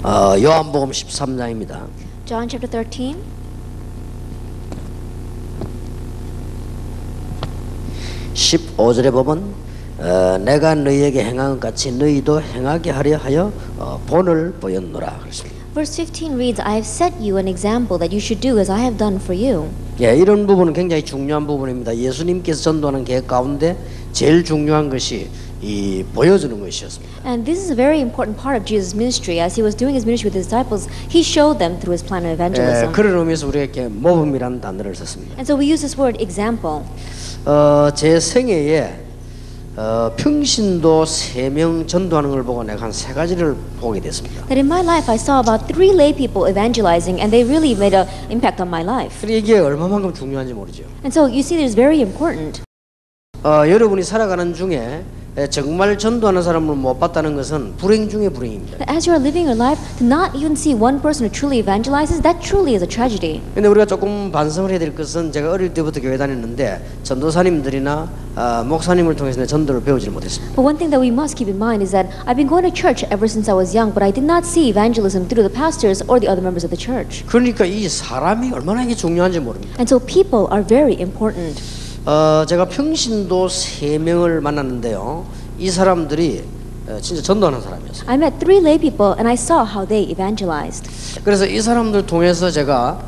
요한복음 13장입니다. John chapter 13. 15절에 보면 내가 너희에게 행한 것 같이 너희도 행하게 하려 하여 본을 보였노라 그랬습니다. Verse 15 reads, I have set you an example that you should do as I have done for you. 예, 이런 부분은 굉장히 중요한 부분입니다. 예수님께서 전도하는 계획 가운데 제일 중요한 것이 이 보여주는 것이었습니다. And this is a very important part of Jesus' ministry. As he was doing his ministry with his disciples, he showed them through his plan of evangelism. 그런 의미에서 우리에게 모범이라는 단어를 썼습니다. And so we use this word example. 제 생애에 평신도 3명 전도하는 걸 보고 내가 한 3가지를 보게 됐습니다. That in my life I saw about 3 lay people evangelizing, and they really made an impact on my life. 그래 이게 얼마만큼 중요한지 모르죠. And so you see, it's very important. 여러분이 살아가는 중에 정말 전도하는 사람을 못 봤다는 것은 불행 중에 불행입니다. As you are living your life, to not even see one person who truly evangelizes, that truly is a tragedy. 근데 우리가 조금 반성을 해야 될 것은 제가 어릴 때부터 교회 다녔는데 전도사님들이나 목사님을 통해서 전도를 배우지 못했습니다. But one thing that we must keep in mind is that I've been going to church ever since I was young, but I did not see evangelism through the pastors or the other members of the church. 그러니까 이 사람이 얼마나 이게 중요한지 모릅니다. And so people are very important. 제가 평신도 3명을 만났는데요. 이 사람들이 진짜 전도하는 사람이었어요. I met 3 lay people and I saw how they evangelized. 그래서 이 사람들 통해서 제가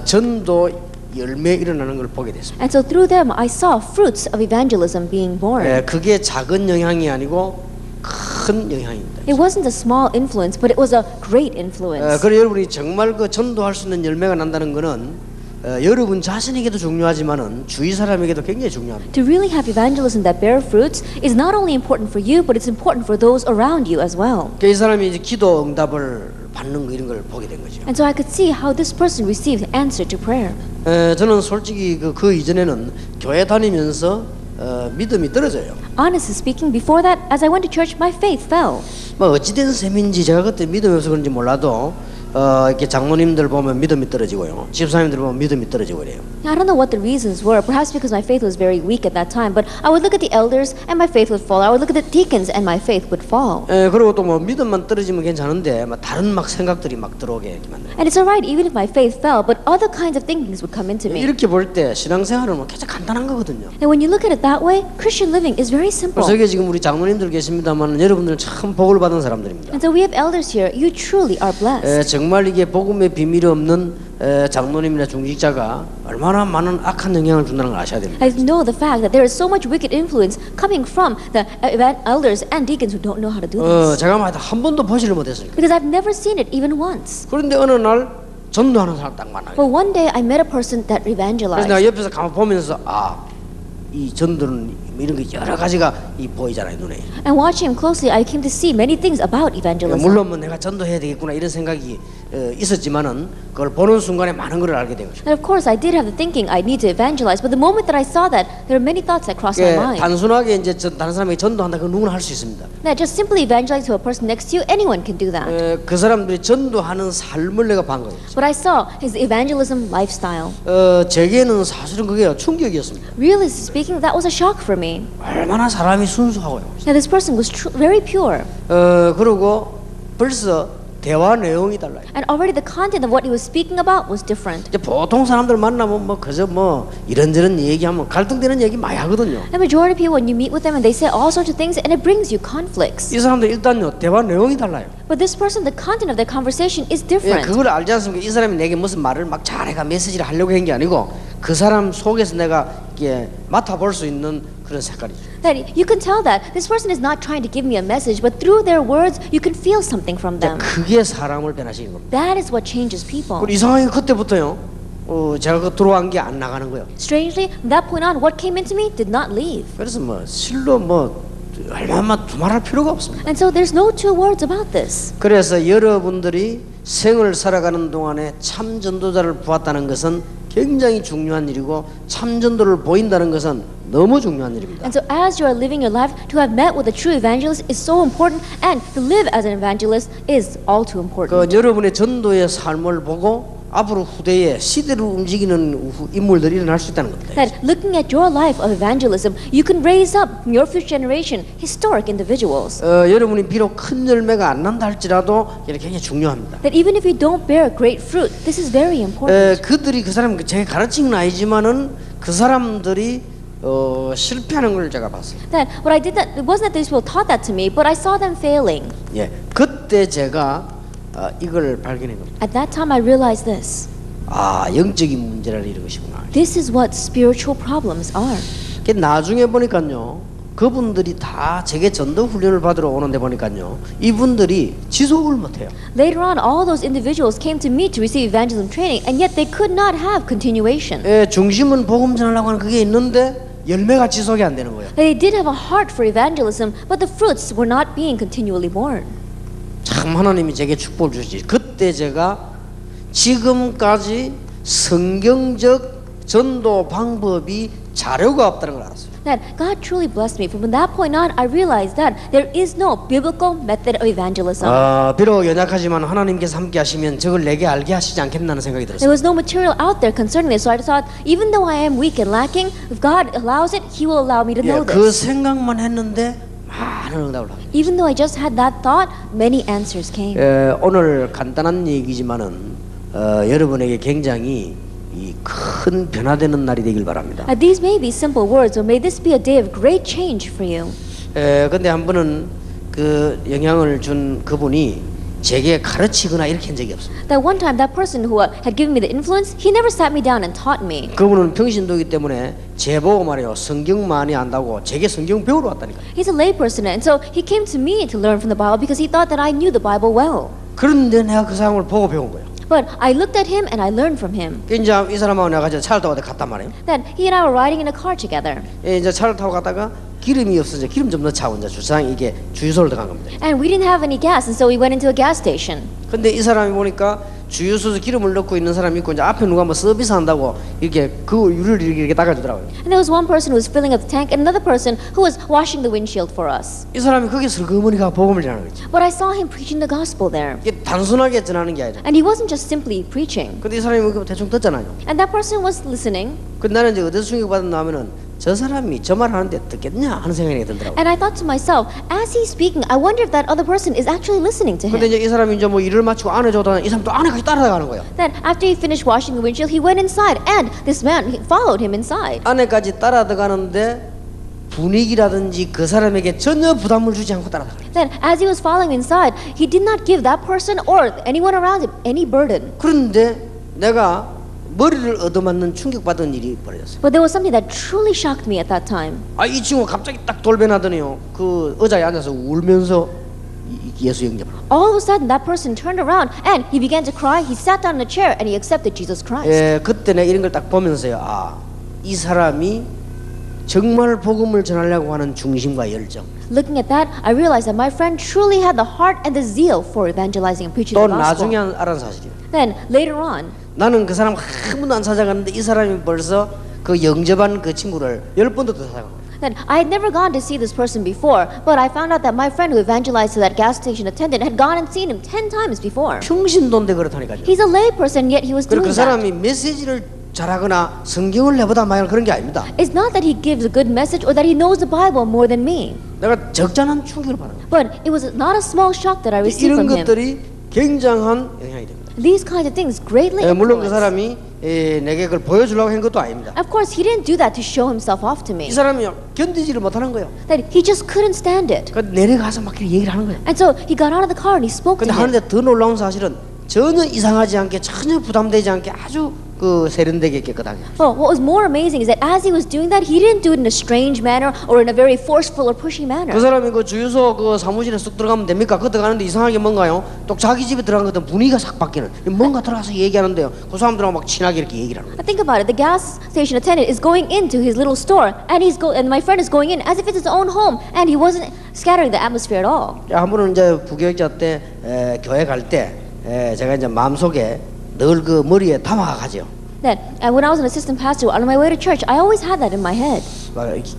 전도 열매 일어나는 걸 보게 됐습니다. And so through them I saw fruits of evangelism being born. 그게 작은 영향이 아니고 큰 영향입니다. It wasn't a small influence, but it was a great influence. 그래서 여러분이 정말 그 전도할 수 있는 열매가 난다는 것은 여러분 자신에게도 중요하지만은 주위 사람에게도 굉장히 중요합니다. To really have evangelism that bear fruits is not only important for you, but it's important for those around you as well. 이 사람이 이제 기도 응답을 받는 거 이런 걸 보게 된 거죠. And so I could see how this person received answer to prayer. 저는 솔직히 그 이전에는 교회 다니면서 믿음이 떨어져요. Honestly speaking, before that, as I went to church, my faith fell. 뭐 어찌된 셈인지 제가 그때 믿음이 없어서 그런지 몰라도 이렇게 장로님들 보면 믿음이 떨어지고요. 집사님들 보면 믿음이 떨어지고 그래요. I don't know what the reasons were. Perhaps because my faith was very weak at that time. But I would look at the elders and my faith would fall. I would look at the deacons and my faith would fall. 그리고 또 뭐 믿음만 떨어지면 괜찮은데 막 다른 막 생각들이 막 들어오게 이렇게 만들어요. And it's alright even if my faith fell, but other kinds of thinkings would come into me. 이렇게 볼 때 신앙생활은 뭐 굉장히 간단한 거거든요. And when you look at it that way, Christian living is very simple. 그래서 여기 지금 우리 장로님들 계십니다만 여러분들은 참 복을 받은 사람들입니다. And so we have elders here. You truly are blessed. 정말 이게 복음의 비밀이 없는 장로님이나 중직자가 얼마나 많은 악한 영향을 준다는 걸 아셔야 됩니다. I know the fact that there is so much wicked influence coming from the elders and deacons who don't know how to do this. 제가 한 번도 보지를 못했으니까. Because I've never seen it even once. 그런데 어느 날 전도하는 사람 딱 만나요. But one day I met a person that 그래서 evangelized. 내가 옆에서 가만 보면서 이 전도는 이런 게 여러 가지가 보이잖아요 눈에. And watching him closely, I came to see many things about evangelism. 물론 뭐 내가 전도해야 되겠구나 이런 생각이 있었지만은 그걸 보는 순간에 많은 걸 알게 된 거죠. And of course, I did have the thinking I need to evangelize. But the moment that I saw that, there were many thoughts that crossed my mind. 단순하게 이제 다른 사람에게 전도한다 그 누구나 할 수 있습니다. That just simply evangelize to a person next to you, anyone can do that. 그 사람들이 전도하는 삶을 내가 본 거예요. What I saw is evangelism lifestyle. 제게는 사실은 그게 충격이었습니다. Realistically speaking, that was a shock for me. 얼마나 사람이 순수하고요. Now this person was very pure. 그리고 벌써 대화 내용이 달라요. And already the content of what he was speaking about was different. 이제 보통 사람들 만나면 뭐 그저 뭐 이런저런 얘기하면 갈등되는 얘기 많이 하거든요. The majority of people, when you meet with them, and they say all sorts of things, and it brings you conflicts. 이 사람들 일단요 대화 내용이 달라요. But this person, the content of their conversation is different. 그걸 알지 않습니까? 이 사람이 내게 무슨 말을 막 잘해가 메시지를 하려고 한 게 아니고 그 사람 속에서 내가 이렇게 맡아볼 수 있는 그런 색깔이죠. That you can tell that this person is not trying to give me a message, but through their words, you can feel something from them. 그게 사람을 변화시키는 겁니다. That is what changes people. 그리고 이상하게 그때부터요, 제가 그 들어간 게 안 나가는 거예요. Strangely, from that point on, what came into me did not leave. 그래서 뭐 실로 얼마나 두말할 필요가 없습니다. And so there's no two words about this. 그래서 여러분들이 생을 살아가는 동안에 참 전도자를 보았다는 것은 굉장히 중요한 일이고 참 전도를 보인다는 것은 너무 중요한 일입니다. And so as you are living your life, to have met with a true evangelist is so important, and to live as an evangelist is all too important. 여러분의 전도의 삶을 보고 앞으로 후대에 시대를 움직이는 인물들이 일어날 수 있다는 겁니다. That looking at your life of evangelism, you can raise up from your future generation historic individuals. 여러분이 비록 큰 열매가 안 난다 할지라도 이게 굉장히 중요합니다. That even if you don't bear great fruit, this is very important. 그들이 그 사람 제가 가르친 건 아니지만은 그 사람들이 실패하는 걸 제가 봤어요. That what I did, that it wasn't that these people taught that to me, but I saw them failing. 예, 그때 제가 이걸 발견한 겁니다. At that time, I realized this. 아, 영적인 문제라는 이런 것이구나. This is what spiritual problems are. 나중에 보니까요, 그분들이 다 제게 전도 훈련을 받으러 오는데 보니까요, 이분들이 지속을 못해요. Later on, all those individuals came to me to receive evangelism training, and yet they could not have continuation. 예, 중심은 복음 전하려고 하는 그게 있는데 열매가 지속이 안 되는 거예요. They did have a heart for evangelism, but the fruits were not being continually born. 참 하나님이 제게 축복을 주시지. 그때 제가 지금까지 성경적 전도 방법이 자료가 없다는 걸 알았어요. That God truly blessed me. From that point on, I realized that there is no biblical method of evangelism. 비록 연약하지만 하나님께서 함께 하시면 저걸 내게 알게 하시지 않겠나는 생각이 There 들었어요. was no material out there concerning this, so I thought, even though I am weak and lacking, if God allows it, He will allow me to know 그 this. 생각만 했는데 많은 응답을 합니다. Even though I just had that thought, many answers came. 오늘 간단한 얘기지만은 여러분에게 굉장히 큰 변화되는 날이 되길 바랍니다. These may be simple words, or may this be a day of great change for you. 근데 한 번은 그 영향을 준 그분이 제게 가르치거나 이렇게 한 적이 없습니다. That one time, that person who had given me the influence, he never sat me down and taught me. 그분은 평신도이기 때문에 제 보고 말이요, 성경 많이 안다고 제게 성경 배우러 왔다니까. He's a lay person, and so he came to me to learn from the Bible because he thought that I knew the Bible well. 그런데 내가 그 사람을 보고 배운 거예요. But I looked at him and I learned from him. 이제 이 사람하고 내가 같이 차를 타고 갔단 말이에요. That he and I were riding in a car together. 이제 차를 타고 가다가 기름이 없어서 기름 좀 넣자고 이제 주차장 이게 주유소를 들어간 겁니다. And we didn't have any gas, and so we went into a gas station. 근데 이 사람이 보니까 주유소에서 기름을 넣고 있는 사람이 있고 이제 앞에 누가 뭐 서비스 한다고 이렇게 그 유리를 이렇게 닦아주더라고요. And there was one person who was filling up the tank, and another person who was washing the windshield for us. 이 사람이 거기 슬그머니가 복음을 전하는 거지. But I saw him preaching the gospel there. 이게 단순하게 전하는 게 아니라. And he wasn't just simply preaching. 근데 이 사람이 뭐 대충 듣잖아요. And that person was listening. 근데 나는 이제 어디서 충격받았나 하면은 저 사람이 저 말 하는데 듣겠냐 하는 생각이 들더라고요. And I thought to myself, as he's speaking, I wonder if that other person is actually listening to 근데 him. 이제 이 사람이 이제 뭐 일을 마치고 안에 줘도 이 사람 또 안에까지 따라가는 거예요. Then after he finished washing the windshield, he went inside, and this man he followed him inside. 안에까지 따라가는데 분위기라든지 그 사람에게 전혀 부담을 주지 않고 따라가요. Then as he was following inside, he did not give that person or anyone around him any burden. 그런데 내가 머리를 얻어맞는 충격받은 일이 벌어졌어요. But there was something that truly shocked me at that time. 이 친구가 갑자기 딱 돌변하더니요. 그 의자에 앉아서 울면서 예수 영접을. All of a sudden, that person turned around and he began to cry. He sat down in a chair and he accepted Jesus Christ. 그때 내가 이런 걸 딱 보면서요. 이 사람이 정말 복음을 전하려고 하는 중심과 열정. Looking at that, I realized that my friend truly had the heart and the zeal for evangelizing and preaching 또 the 나중에 gospel. 알은 사실이에요. Then later on, 나는 그 사람 한 번도 안 찾아갔는데 이 사람이 벌써 그 영접한 그 친구를 10번도 더 찾아가고. then I had never gone to see this person before, but I found out that my friend who evangelized to that gas station attendant had gone and seen him 10 times before. 평신도인데 그렇다니까요. He's a lay person, yet he was 그리고 그 doing that. 사람이 메시지를 잘하거나 성경을 내보다 많이 그런 게 아닙니다. It's not that he gives a good message or that he knows the Bible more than me, 내가 적잖은 충격을 받은 거예요. but it was not a small shock that I received 이런 from him. 것들이 굉장한 영향이 됩니다. These kinds of things greatly 물론 그 influence. 사람이 내게 그걸 보여주려고 한 것도 아닙니다. Of course, he didn't do that to show himself off to me. 이 사람이 견디지를 못하는 거예요. That he just couldn't stand it. 그 내려가서 막 이렇게 얘기를 하는 거예요. And so he got out of the car and he spoke to 근데 him. 하는데 더 놀라운 사실은 전혀 이상하지 않게 전혀 부담되지 않게 아주 그 세련되게 깨끗하게. Well, what was more amazing is that as he was doing that, he didn't do it in a strange manner or in a very forceful or pushy manner. 그 사람이 그 주유소 그 사무실에 쑥 들어가면 됩니까? 그 들어가는데 이상하게 뭔가요? 또 자기 집에 들어간 것도 분위기가 싹 바뀌는. 뭔가 들어가서 얘기하는데요. 그 사람들하고 막 친하게 이렇게 얘기를 하는 거예요. Think about it. The gas station attendant is going into his little store, and and my friend is going in as if it's his own home, and he wasn't scattering the atmosphere at all. 한 번은 이제 부교육자 때 교회 갈 때 제가 이제 마음속에 늘 그 머리에 담아가지요. Then, when I was an assistant pastor, on my way to church, I always had that in my head.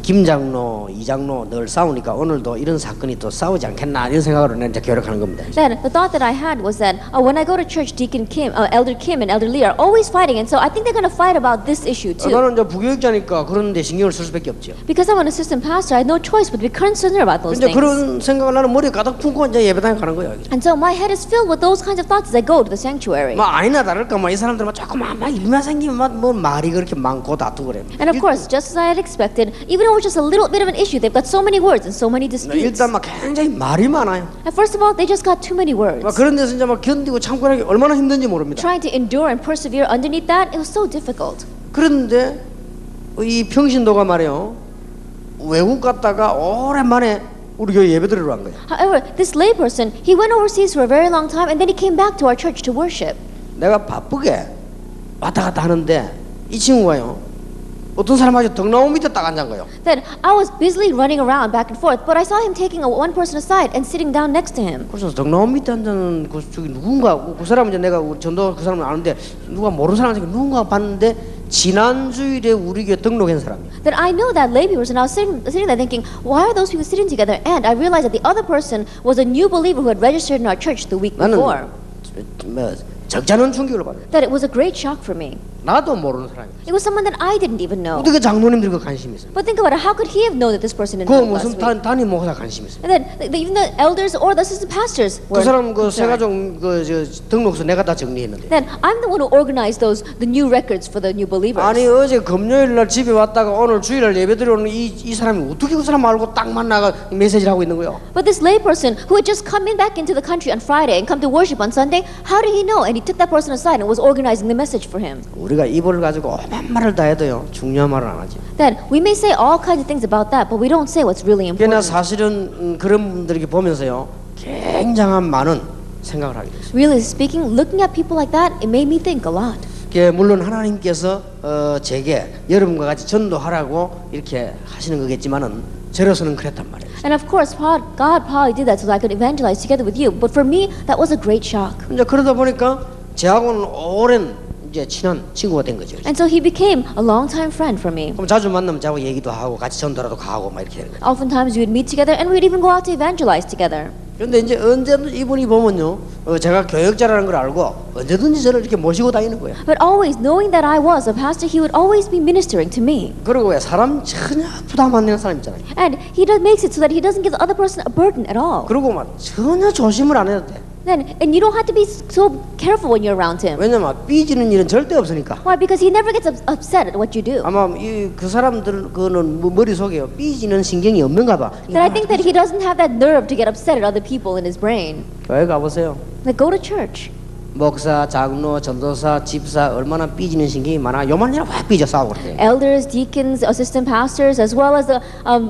김 장로, 이 장로 늘 싸우니까 오늘도 이런 사건이 또 싸우지 않겠나 이런 생각으로 내가 이제 교력하는 겁니다. Then the thought that I had was that when I go to church, Deacon Kim, Elder Kim and Elder Lee are always fighting, and so I think they're going to fight about this issue too. 나는 이제 부교육자니까 그런데 신경을 쓸 수밖에 없죠. Because I'm an assistant pastor, I had no choice but to be concerned about those 이제 things. 그런 생각을 나는 머리에 가득 품고 이제 예배당에 가는 거예요. And so my head is filled with those kinds of thoughts as I go to the sanctuary. 막 아니나 다를까 막 이 사람들은 조금 막 일만 생기면 뭐 말이 그렇게 많고 다투고 그래. And of course, just as I had expected, even though it was just a little bit of an issue, they've got so many words and so many disputes. 일단 막 굉장히 말이 많아요. And first of all, they just got too many words. 막 그런 데서 이제 막 견디고 참고 하는 게 얼마나 힘든지 모릅니다. Trying to endure and persevere underneath that, it was so difficult. 그런데 이 평신도가 말이요 외국 갔다가 오랜만에 우리 교회 예배 드리러 간 거예요. However, this layperson, he went overseas for a very long time and then he came back to our church to worship. 내가 바쁘게 왔다 갔다 하는데 이 친구가요 어떤 사람하고 등나무 밑에 딱 앉은 거예요. Then I was busily running around back and forth, but I saw him taking one person aside and sitting down next to him. 그래서 등나무 밑에 앉은 그 저기 누군가 그 사람은 이제 내가 우리 전도 그 사람을 아는데 누가 모르는 사람한테 누군가 봤는데 지난 주일에 우리 교회 등록한 사람이에요. Then I know that lay person. I was sitting there thinking, why are those people sitting together? And I realized that the other person was a new believer who had registered in our church the week 나는 before. 뭐 적잖은 충격을 받아요. That it was a great shock for me. 나도 모르는 사람이에요. It was someone that I didn't even know. 어떻게 장로님들 그 관심이 있어요? But think about it. How could he have known that this person didn't 그 come last 무슨 week? 담임 목사 관심 있어요? And then even the elders or the assistant pastors were 그 사람 그 concerned. 세가족 그 등록서 내가 다 정리했는데. Then I'm the one who organized the new records for the new believers. 아니 어제 금요일 날 집에 왔다가 오늘 주일날 예배드려 오는 이 사람이 어떻게 그 사람 알고 딱 만나가 메시지를 하고 있는 거예요? But this lay person who had just come in back into the country on Friday and come to worship on Sunday, how did he know? And he took that person aside and was organizing the message for him. 우리가 입을 가지고 오만 말을 다 해도요 중요한 말은 안 하지. Then we may say all kinds of things about that, but we don't say what's really 그러나 important. 사실은 그런 분들에게 보면서요 굉장한 많은 생각을 하게 됐어요. Really speaking, looking at people like that, it made me think a lot. 물론 하나님께서 제게 여러분과 같이 전도하라고 이렇게 하시는 거겠지만은 저로서는 그랬단 말이에요. And of course, God probably did that so that I could evangelize together with you. But for me, that was a great shock. 이제 그러다 보니까 저하고는 오랜 이제 친한 친구가 된 거죠. And so he became a longtime friend for me. 그럼 자주 만나면 저하고 얘기도 하고 같이 전도라도 가고 막 이렇게 되는 거예요. Oftentimes we would meet together and we'd even go out to evangelize together. 그런데 이제 언제든지 이분이 보면요, 제가 교역자라는 걸 알고 언제든지 저를 이렇게 모시고 다니는 거예요. But always knowing that I was a pastor, he would always be ministering to me. 그리고 왜 사람 전혀 부담 안 되는 사람 있잖아요. And he makes it so that he doesn't give the other person a burden at all. 그리고 막 전혀 조심을 안 해도 돼. And you don't have to be so careful when you're around him. 왜냐면 삐지는 일은 절대 없으니까. Why? Because he never gets upset at what you do. 아마 그 사람들 그는 머릿속에요 삐지는 신경이 없는가 봐. That I think that he doesn't have that nerve to get upset at other people in his brain. 교회 가보세요. Like go to church. 목사, 장로, 전도사, 집사 얼마나 삐지는 신경이 많아. 요만이나 확 삐져 싸우고 그래. Elders, deacons, assistant pastors, as well as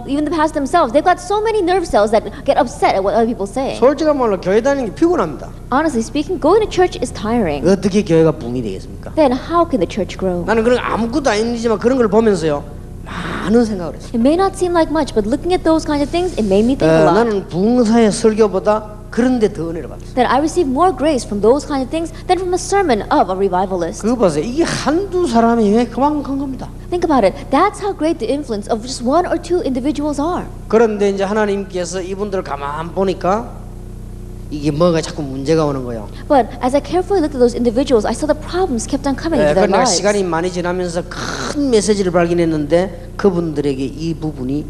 even the pastors themselves, they've got so many nerve cells that get upset at what other people say. 솔직한 말로 교회 다니는 게 피곤합니다. Honestly speaking, going to church is tiring. 어떻게 교회가 붕이 되겠습니까? Then how can the church grow? 나는 그런 아무것도 아니지만 그런 걸 보면서요 많은 생각을 했어요. It may not seem like much, but looking at those kinds of things, it made me think a lot. 나는 부흥사의 설교보다 그런데 더 은혜를 받았어요. That I received more grace from those kinds of things than from a sermon of a revivalist. 그거 보세요. 이게 한두 사람이 왜 그만큼 큰 겁니다. Think about it. That's how great the influence of just one or two individuals are. 그런데 이제 하나님께서 이분들을 가만 보니까 이게 뭐가 자꾸 문제가 오는 거예요. But as I carefully looked at those individuals, I saw the problems kept on coming into their 그러나 lives. 시간이 많이 지나면서 큰 메시지를 발견했는데 그분들에게 이 부분이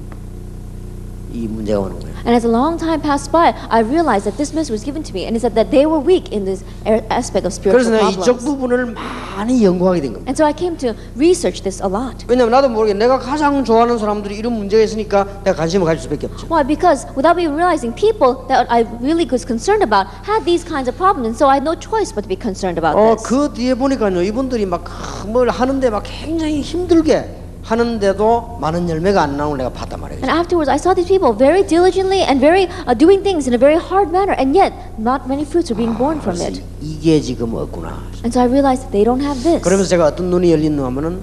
이 문제가 오는 거예요. And as a long time passed by, I realized that this message was given to me, and it said that they were weak in this aspect of spiritual 그래서 내가 이쪽 problems. 부분을 많이 연구하게 된 겁니다. And so I came to research this a lot. 왜냐면 나도 모르게 내가 가장 좋아하는 사람들이 이런 문제가 있으니까 내가 관심을 가질 수밖에 없죠. Why? Because without me realizing, people that I really was concerned about had these kinds of problems, and so I had no choice but to be concerned about this. 그 뒤에 보니까요 이분들이 막 뭘 하는데 막 굉장히 힘들게 하는데도 많은 열매가 안 나오는 내가 봤단 말이에요. And afterwards, I saw these people very diligently and very doing things in a very hard manner, and yet not many fruits are being born from it. 이게 지금 없구나. And so I realized that they don't have this. 그러면서 제가 어떤 눈이 열리는가 하면은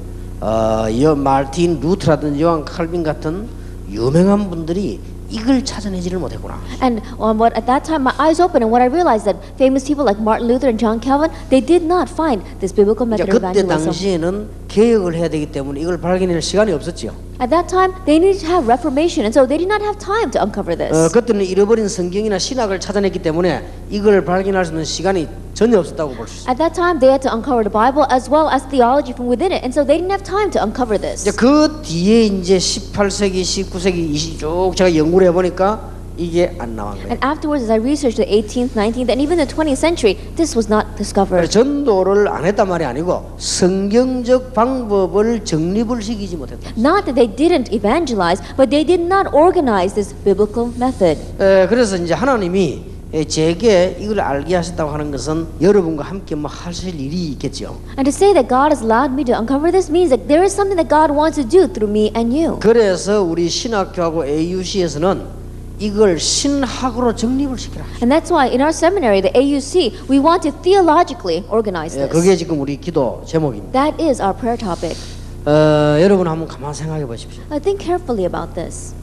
마르틴 루트라든지 요한 칼빈 같은 유명한 분들이 이걸 찾아내지를 못했구나. And what at that time my eyes opened, and what I realized that famous people like Martin Luther and John Calvin, they did not find this biblical method of 그때 evangelism. 당시에는 개혁을 해야 되기 때문에 이걸 발견할 시간이 없었지요. At that time, they needed to have reformation, and so they did not have time to uncover this. 그때는 잃어버린 성경이나 신학을 찾아냈기 때문에 이걸 발견할 수 있는 시간이 전혀 없었다고 볼 수 있어요. At that time, they had to uncover the Bible as well as theology from within it, and so they didn't have time to uncover this. 이제 그 뒤에 이제 18세기, 19세기, 20 쭉 제가 연구를 해보니까 이게 안 나온 거예요. And afterwards, as I researched the 18th, 19th, and even the 20th century, this was not discovered. 전도를 안 했단 말이 아니고 성경적 방법을 정립을 시키지 못했다. Not that they didn't evangelize, but they did not organize this biblical method. 그래서 이제 하나님이 제게 이걸 알게 하셨다고 하는 것은 여러분과 함께 뭐 하실 일이 있겠죠. And to say that God has allowed me to uncover this means that there is something that God wants to do through me and you. 그래서 우리 신학교하고 AUC에서는 이걸 신학으로 정립을 시키라. And that's why in our seminary, the AUC, we want to theologically organize this. 그게 지금 우리 기도 제목입니다. That is our prayer topic. 여러분 한번 가만 생각해 보십시오. Think carefully about this.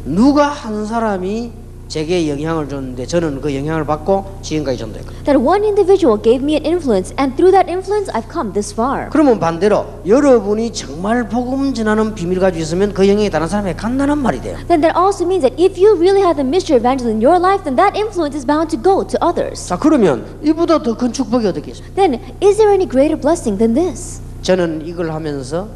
누가 한 사람이 제게 영향을 줬는데 저는 그 영향을 받고 지금까지 전도했거든요. That one individual gave me an influence, and through that influence, I've come this far. 그러면 반대로 여러분이 정말 복음 전하는 비밀 가지고 있으면 그 영향이 다른 사람에게 간다는 말이 돼요. Then that also means that if you really have the mystery of evangelism in your life, then that influence is bound to go to others. 자, 그러면 이보다 더 큰 축복이 어떻게 있습니까? Then, is there any greater blessing than this? 저는 이걸 하면서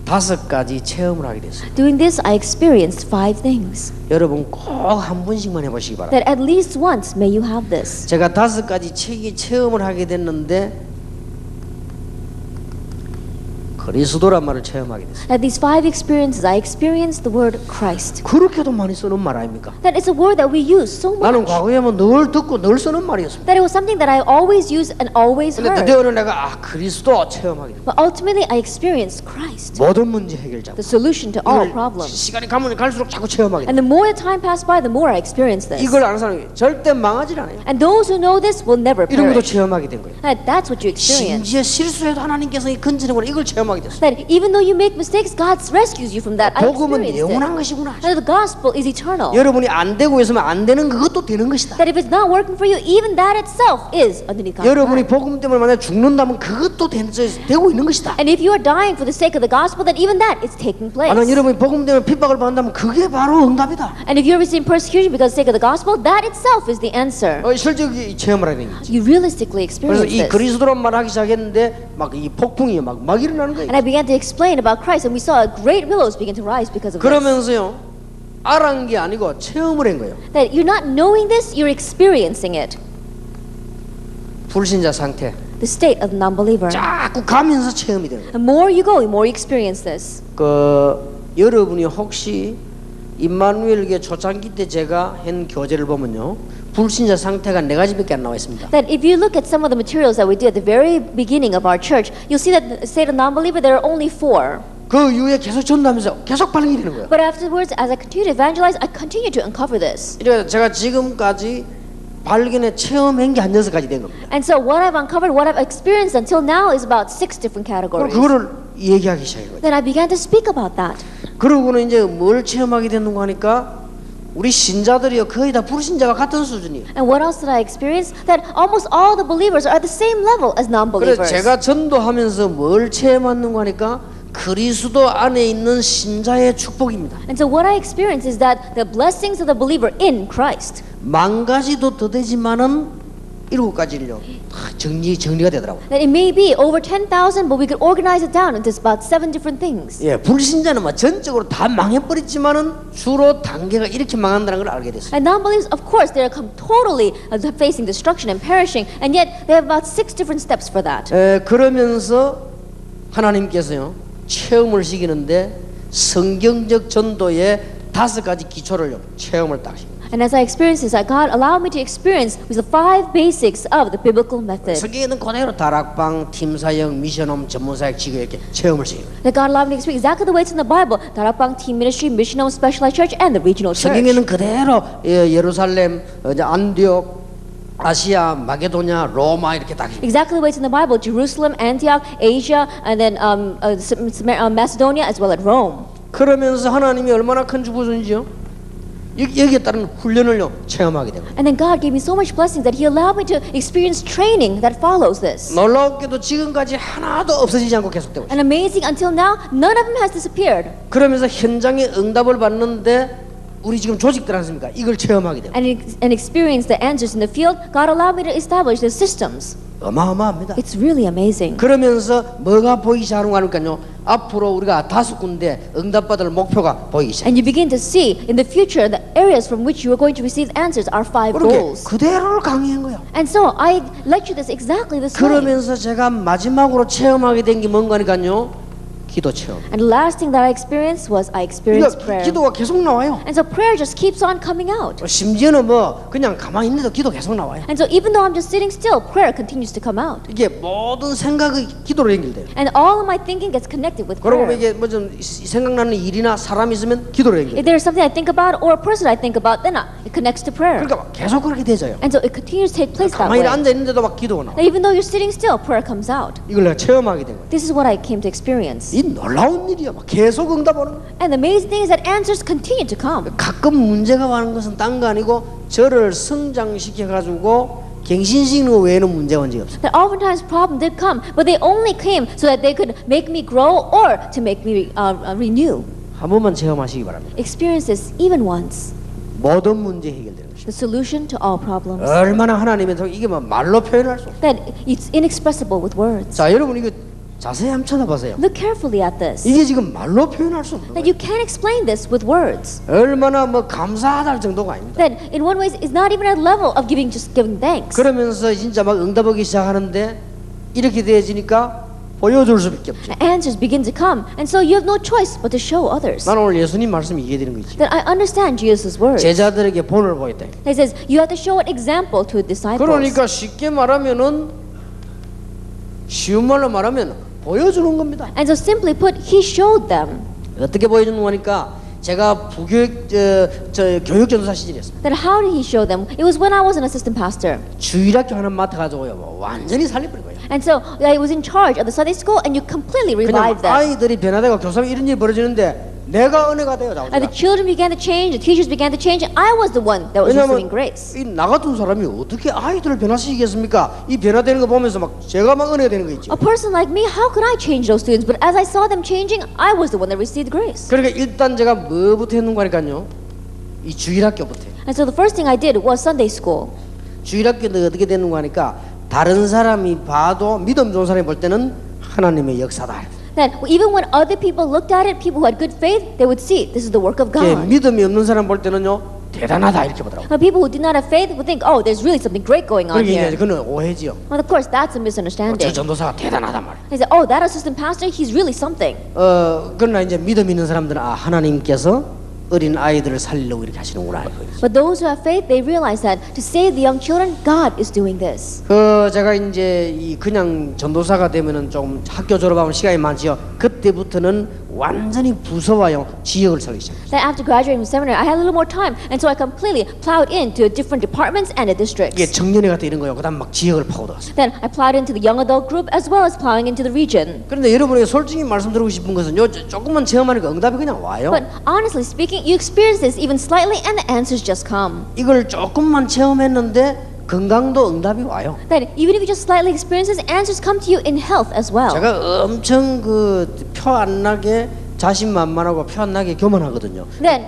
5가지 체험을 하게 됐어요. Doing this, I experienced 5 things. 여러분 꼭 한 번씩만 해보시기 바랍니다. That at least once may you have this. 제가 5가지 체험을 하게 됐는데 그리스도란 말을 체험하게 됐어요. At these 5 experiences, I experienced the word Christ. 그렇게도 많이 쓰는 말 아닙니까? That is a word that we use so 나는 much. 과거에 늘 듣고 늘 쓰는 말이었습니다. That it was something that I always used and always 근데 heard. 드디어는 내가 그리스도 체험하게 됐어요. But ultimately, I experienced Christ, 모든 문제 해결자. the solution to all 이걸 problems. 시간이 가면 갈수록 자꾸 체험하게 And 돼요. the more the time passed by, the more I experienced this. 이걸 아는 사람이 절대 망하지 않아요. And those who know this will never 이런 것도 perish. 체험하게 된 거예요. That's what you experience. 심지어 실수해도 하나님께서 건지는 걸 이걸 체험하게 됐어요. That even though you make mistakes, God rescues you from that. I 복음은 experienced 영원한 it. 것이구나. And the gospel is eternal. 여러분이 안 되고 있으면 안 되는 그것도 되는 것이다. That if it's not working for you, even that itself is underneath God's 여러분이 plan. 복음 때문에 만약 죽는다면 그것도 되고 있는 것이다. And if you are dying for the sake of the gospel, then even that is taking place. 만약 여러분이 복음 때문에 핍박을 받는다면 그게 바로 응답이다. And if you're receiving persecution because of the sake of the gospel, that itself is the answer. 실제로 체험을 하게 된 거지. You realistically 그래서 experience 이 this. 그리스도란 말 하기 시작했는데 막 이 폭풍이 막 일어나는 거예요. And I began to explain about Christ, and we saw great willows begin to rise because of this. 그러면서요 알은 게 아니고 체험을 한 거예요. That you're not knowing this, you're experiencing it. 불신자 상태. The state of the non-believer. 자꾸 가면서 체험이 되는 거예요. The more you go, the more you experience this. 여러분이 혹시 임마누엘교회 초창기 때 제가 한 교재를 보면요 불신자 상태가 4가지밖에 안 나와 있습니다. That if you look at some of the materials that we did at the very beginning of our church, you'll see that the state of non-believer, there are only 4. 그 이후에 계속 전도하면서 계속 발견이 되는 거예요. But afterwards, as I continue to evangelize, I continue to uncover this. 그래서 제가 지금까지 발견에 체험한 게 한 6가지 된 겁니다. And so what I've uncovered, what I've experienced until now is about 6 different 그럼 categories. 그거를 얘기하기 시작한 거예요. Then I began to speak about that. 그러고는 이제 뭘 체험하게 됐는가 하니까 우리 신자들이요 거의 다 불신자와 같은 수준이에요. And what else did I experience? That almost all the believers are at the same level as 그래서 non-believers. 제가 전도하면서 뭘 체험하는가 하니까 그리스도 안에 있는 신자의 축복입니다. And so what I experience is that the blessings of the believer in Christ. 10,000가지도 더 되지만은 7가지를요 정리가 되더라고요. That it may be over 10,000, but we could organize it down into about 7 different things. 예, 불신자는 뭐 전적으로 다 망해버렸지만은 주로 단계가 이렇게 망한다는 걸 알게 됐어요. And non-believers, of course, they're totally facing destruction and perishing, and yet they have about 6 different steps for that. 그러면서 하나님께서요 체험을 시키는데 성경적 전도의 5가지 기초를 체험을 딱 시킵니다. And as I experienced this, God allowed me to experience with the 5 basics of the biblical method. 성경에는 그대로 다락방, 팀사역, 미션홈, 전문사역, 지교 이렇게 체험을 시켜요. That God allowed me to experience exactly the way it's in the Bible. Darakbang Team Ministry, Mission Home, Specialized Church, and the Regional Church. 성경에는 그대로 예루살렘, 안디옥, 아시아, 마게도냐, 로마 이렇게 딱. Exactly the way it's in the Bible. Jerusalem, Antioch, Asia, and then Macedonia, as well as Rome. 그러면서 하나님이 얼마나 큰 축복을 주는지요? 여기에 따른 훈련을요 체험하게 되고. And then God gave me so much blessings that He allowed me to experience training that follows this. 놀랍게도 지금까지 하나도 없어지지 않고 계속되고 있어요. And amazing, until now, none of them has disappeared. 그러면서 현장에 응답을 받는데 우리 지금 조직들 않습니까? 이걸 체험하게 되고. And experience the answers in the field. God allowed me to establish the systems. 어마어마합니다. It's really amazing. 그러면서 뭐가 보이기 시작하는가니까요. 앞으로 우리가 5군데 응답받을 목표가 보이기 시작. And you begin to see in the future the areas from which you are going to receive answers are 5 그렇게 goals. 그대로를 강의한 거예요. And so I lecture this exactly this way. 그러면서 제가 마지막으로 체험하게 된 게 뭔가니까요. 기도 체험. And the last thing that I experienced was I experienced 그러니까 prayer. 기도가 계속 나와요. And so prayer just keeps on coming out. 심지어는 뭐 그냥 가만히 있는데도 기도 계속 나와요. And so even though I'm just sitting still, prayer continues to come out. 이게 모든 생각이 기도로 연결돼요. And all of my thinking gets connected with 그리고 prayer. 이게 뭐 좀 생각나는 일이나 사람이 있으면 기도로 연결돼요. If there's something I think about or a person I think about, then it connects to prayer. 그러니까 계속 그렇게 되져요. And so it continues to take place that 가만히 way. 앉아 있는데도 막 기도가 나와. Now, even though you're sitting still, prayer comes out. 이걸 내가 체험하게 된 거예요. This is what I came to experience. 이 놀라운 일이야. 막 계속 응답 오는 거예요. And the amazing thing is that answers continue to come. 가끔 문제가 많은 것은 딴 거 아니고 저를 성장시켜 가지고 갱신시키는 거 외에는 문제가 온 적이 없어요. That oftentimes problems did come, but they only came so that they could make me grow or to make me renew. 한 번만 체험하시기 바랍니다. Experience this even once. 모든 문제 해결되는 것이죠. The solution to all problems. 얼마나 하나님의 이게 뭐 말로 표현할 수 없어요. That it's inexpressible with words. 자, 여러분 이거 자세히 한번 쳐다보세요. Look carefully at this. 이게 지금 말로 표현할 수 없는 That 거예요. you can't explain this with words. 얼마나 뭐 감사하다 할 정도가 아닙니다. That in one way is not even at a level of just giving thanks. 그러면서 진짜 막 응답하기 시작하는데 이렇게 되어지니까 보여줄 수밖에 없죠. Answers begin to come, and so you have no choice but to show others. 나는 오늘 예수님 말씀이 이해되는 거 있지. That I understand Jesus' words. 제자들에게 본을 보였다. He says you have to show an example to disciples. 그러니까 쉽게 말하면은 쉬운 말로 말하면 보여주는 겁니다. And so simply put, he showed them. 어떻게 보여주는 거니까 제가 부교육 교육 전도사 시절이었습니다. That how did he show them? It was when I was an assistant pastor. 주일학교 하나 맡아가지고요, 뭐 완전히 살려버린 거예요. And so I was in charge of the Sunday school, and you completely 그냥 revived them. 아이들이 변화되고 교사님 이런 일이 벌어지는데 내가 은혜가 되어 나오죠. And the children began to change, the teachers began to change, and I was the one that was receiving grace. 나 같은 사람이 어떻게 아이들을 변화시키겠습니까? 이 변화되는 거 보면서 막 제가 막 은혜가 되는 거 있죠. A person like me, how could I change those students? But as I saw them changing, I was the one that received grace. 그러니까 일단 제가 뭐부터 했는 거니까요. 이 주일학교부터. And so the first thing I did was Sunday school. 주일학교는 어떻게 되는 거니까 다른 사람이 봐도 믿음 좋은 사람이 볼 때는 하나님의 역사다. That even when other people looked at it, people who had good faith, they would see this is the work of 예, God. 믿음이 없는 사람 볼 때는요 대단하다 이렇게 보더라고. Now, people who did not have faith would think, oh, there's really something great going on 그게 here. 이제 그는 오해지요. Well, of course, that's 저 a misunderstanding. 전도사가 대단하단 말이야. They say, oh, that assistant pastor, he's really something. 그러나 이제 믿음 있는 사람들은 아 하나님께서 어린 아이들을 살리려고 이렇게 하시는구나 알고 있어요. But those who have faith, they realize that to save the young children, God is doing this. 제가 이제 이 그냥 전도사가 되면은 좀 학교 졸업하면 시간이 많지요. 그때부터는 완전히 부서와요 지역을 살기 시작했어요. Then after graduating from seminary, I had a little more time, and so I completely plowed into different departments and the districts. 이게 청년회 같은 이런 거요. 그다음 막 지역을 파고들었어요. Then I plowed into the young adult group as well as plowing into the region. 그런데 여러분에게 솔직히 말씀드리고 싶은 것은요, 조금만 체험하니까 응답이 그냥 와요. But honestly speaking, you experience this even slightly, and the answers just come. 이걸 조금만 체험했는데 건강도 응답이 와요. That even if you just slightly experience this, answers come to you in health as well. 제가 엄청 표 안 나게 자신만만하고 표 안 나게 교만하거든요. Then,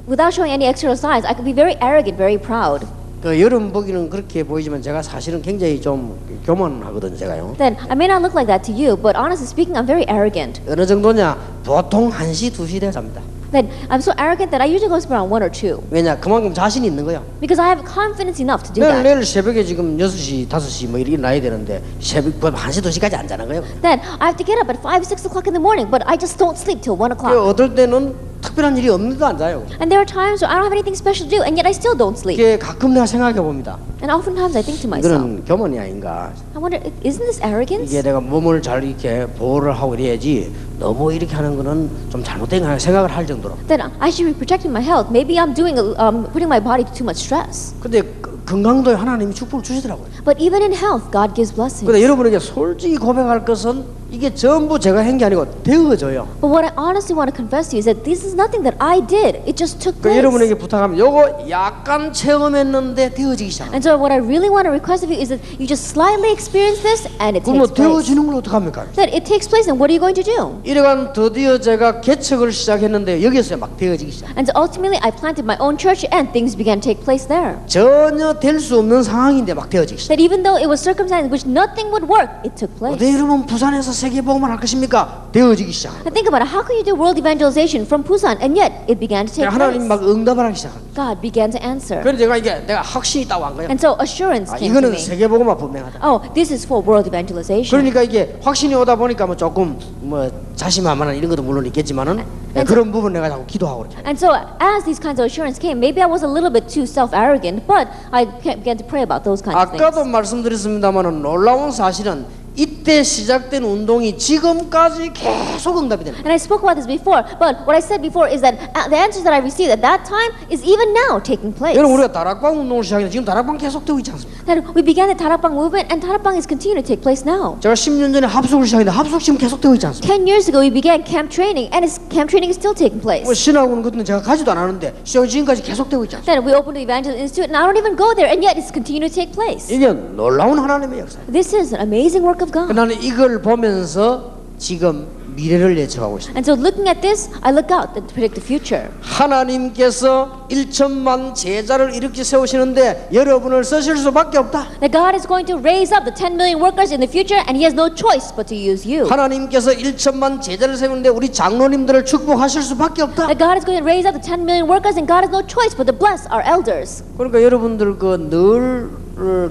without showing any external signs, I could be very arrogant, very proud. 여러분 보기는 그렇게 보이지만 제가 사실은 굉장히 좀 교만하거든요, 제가요. Then I may not look like that to you, but honestly speaking, I'm very arrogant. 어느 정도냐? 보통 1시, 2시 돼 잡니다. Then I'm so arrogant that I usually go to sleep around 1 or 2 왜냐? 그만큼 자신이 있는 거야. because I have confidence enough to do that. 내일 새벽에 지금 6시, 5시 뭐 이렇게 일어나야 되는데 새벽 1시, 2시까지 안 자는 거예요. Then I have to get up at 5, 6 o'clock in the morning, but I just don't sleep till 1 o'clock. 어떨 때는 특별한 일이 없는데도 안 자요. And there are times where I don't have anything special to do, and yet I still don't sleep. 이게 가끔 내가 생각해 봅니다. And oftentimes I think to myself, 이거는 교만이 아닌가. I wonder, isn't this arrogance? 이게 내가 몸을 잘 이렇게 보호를 하고 이래야지 너무 이렇게 하는 거는 좀 잘못된 거 생각을 할 정도로. Then I should be protecting my health. Maybe I'm putting my body to too much stress. 근데 건강도에 하나님이 축복을 주시더라고요. But even in health, God gives blessings. 근데 여러분에게 솔직히 고백할 것은 이게 전부 제가 한 게 아니고 되어져요. But what I honestly want to confess to you is that this is nothing that I did. It just took 그러니까 place. 여러분에게 부탁하면 요거 약간 체험했는데 되어지기 시작합니다. And so what I really want to request of you is that you just slightly experience this and it 그럼 뭐 takes place. 되어지는 걸 어떡합니까? That it takes place and what are you going to do? 이래간 드디어 제가 개척을 시작했는데 여기서 막 되어지기 시작. And so ultimately I planted my own church and things began to take place there. 전혀 될 수 없는 상황인데 막 되어지기 시작. That even though it was circumstances in which nothing would work, it took place. 어떻게 여러분 부산에서 세계 복음을 할 것입니까? 되어지기 시작. And think about it. How can you do world evangelization from Busan and yet it began to take 하나님 place? 막 응답을 하기 시작합니다. God began to answer. 그래서 제가 이게 내가 확신이 있다고 한 거예요. And so assurance 아, came to 이거는 me. 세계 복음화 분명하다. Oh, this is for world evangelization. 그러니까 이게 확신이 오다 보니까 뭐 조금 뭐 자신만만한 이런 것도 물론 있겠지만은 그런 부분 내가 자꾸 기도하고 그렇게. And so as these kinds of assurance came, maybe I was a little bit too self-arrogant, but I began to pray about those kinds of 아까도 things. 말씀드렸습니다만은 놀라운 사실은 이때 시작된 운동이 지금까지 계속 응답이 되는 거예요. And I spoke about this before, but what I said before is that the answers that I received at that time is even now taking place. 여러분 우리가 다락방 운동을 시작했는데 지금 다락방 계속되고 있지 않습니까? That we began the Tarapang movement and Tarapang is continuing to take place now. 제가 10년 전에 합숙을 시작했는데 합숙 지금 계속되고 있지 않습니까? 10 years ago we began camp training and camp training is still taking place. 뭐 신학원 그때는 제가 가지도 않았는데 지금까지 계속되고 있지 않습니까? Then we opened the Evangelist Institute and I don't even go there and yet it's continuing to take place. 이게 놀라운 하나님의 역사. This is an amazing work of God. 나는 이걸 보면서 지금 미래를 예측하고 있습니다. And so looking at this, I look out and predict the future. 하나님께서 1천만 제자를 이렇게 세우시는데 여러분을 쓰실 수밖에 없다. That God is going to raise up the 10 million workers in the future and He has no choice but to use you. 하나님께서 1천만 제자를 세우는데 우리 장로님들을 축복하실 수밖에 없다. That God is going to raise up the 10 million workers and God has no choice but to bless our elders. 그러니까 여러분들 늘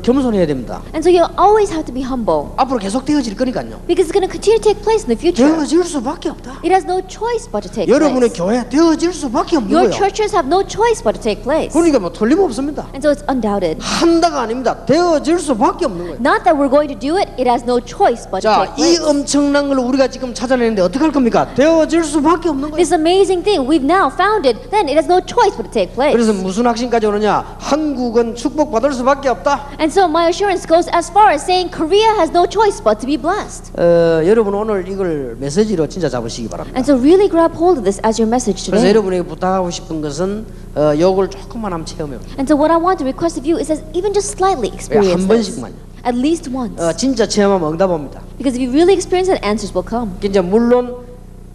겸손해야 됩니다. And so you always have to be humble 앞으로 계속 되어질 거니까요. because it's going to continue to take place in the future. 되어질 수밖에 없다. It has no choice but to take 여러분의 place. 교회 되어질 수밖에 없는 Your 거예요. churches have no choice but to take place. 그러니까 뭐 틀림없습니다. And so it's undoubted. 한다가 아닙니다. 되어질 수밖에 없는 거예요. Not that we're going to do it, it has no choice but to 자, take 이 place. 엄청난 걸 우리가 지금 찾아내는데 어떻게 할 겁니까? 되어질 수밖에 없는 거예요. This amazing thing we've now founded, then it has no choice but to take place. 그래서 무슨 확신까지 오느냐? 한국은 축복받을 수밖에 없다. And so my assurance goes as far as saying Korea has no choice but to be blessed. 여러분 오늘 이걸 메시지로 진짜 잡으시기 바랍니다. And so really grab hold of this as your message 그래서 today. 여러분에게 부탁하고 싶은 것은 요걸 조금만 한번 체험해보세요. And so what I want to request of you is that even just slightly experience 한 this. 번씩만요. At least once. 진짜 체험하면 응답 옵니다. Because if you really experience it, answers will come. 이제 물론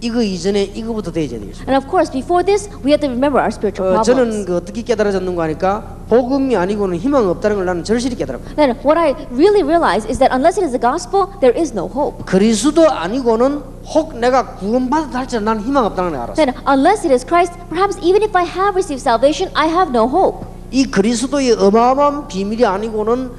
이거 이전에 이거부터 되어야 되겠습니다. And of course, before this, we have to remember our spiritual 저는 problems. 그 어떻게 깨달아졌는가 하니까 복음이 아니고는 희망 없다는 걸 나는 절실히 깨달았고 Then what I really realize is that unless it is the gospel, there is no hope. 그리스도 아니고는 혹 내가 구원받았다 할지라도 나는 희망 없다는 걸 알았어. Then unless it is Christ, perhaps even if I have received salvation, I have no hope. 이 그리스도의 어마어마한 비밀이 아니고는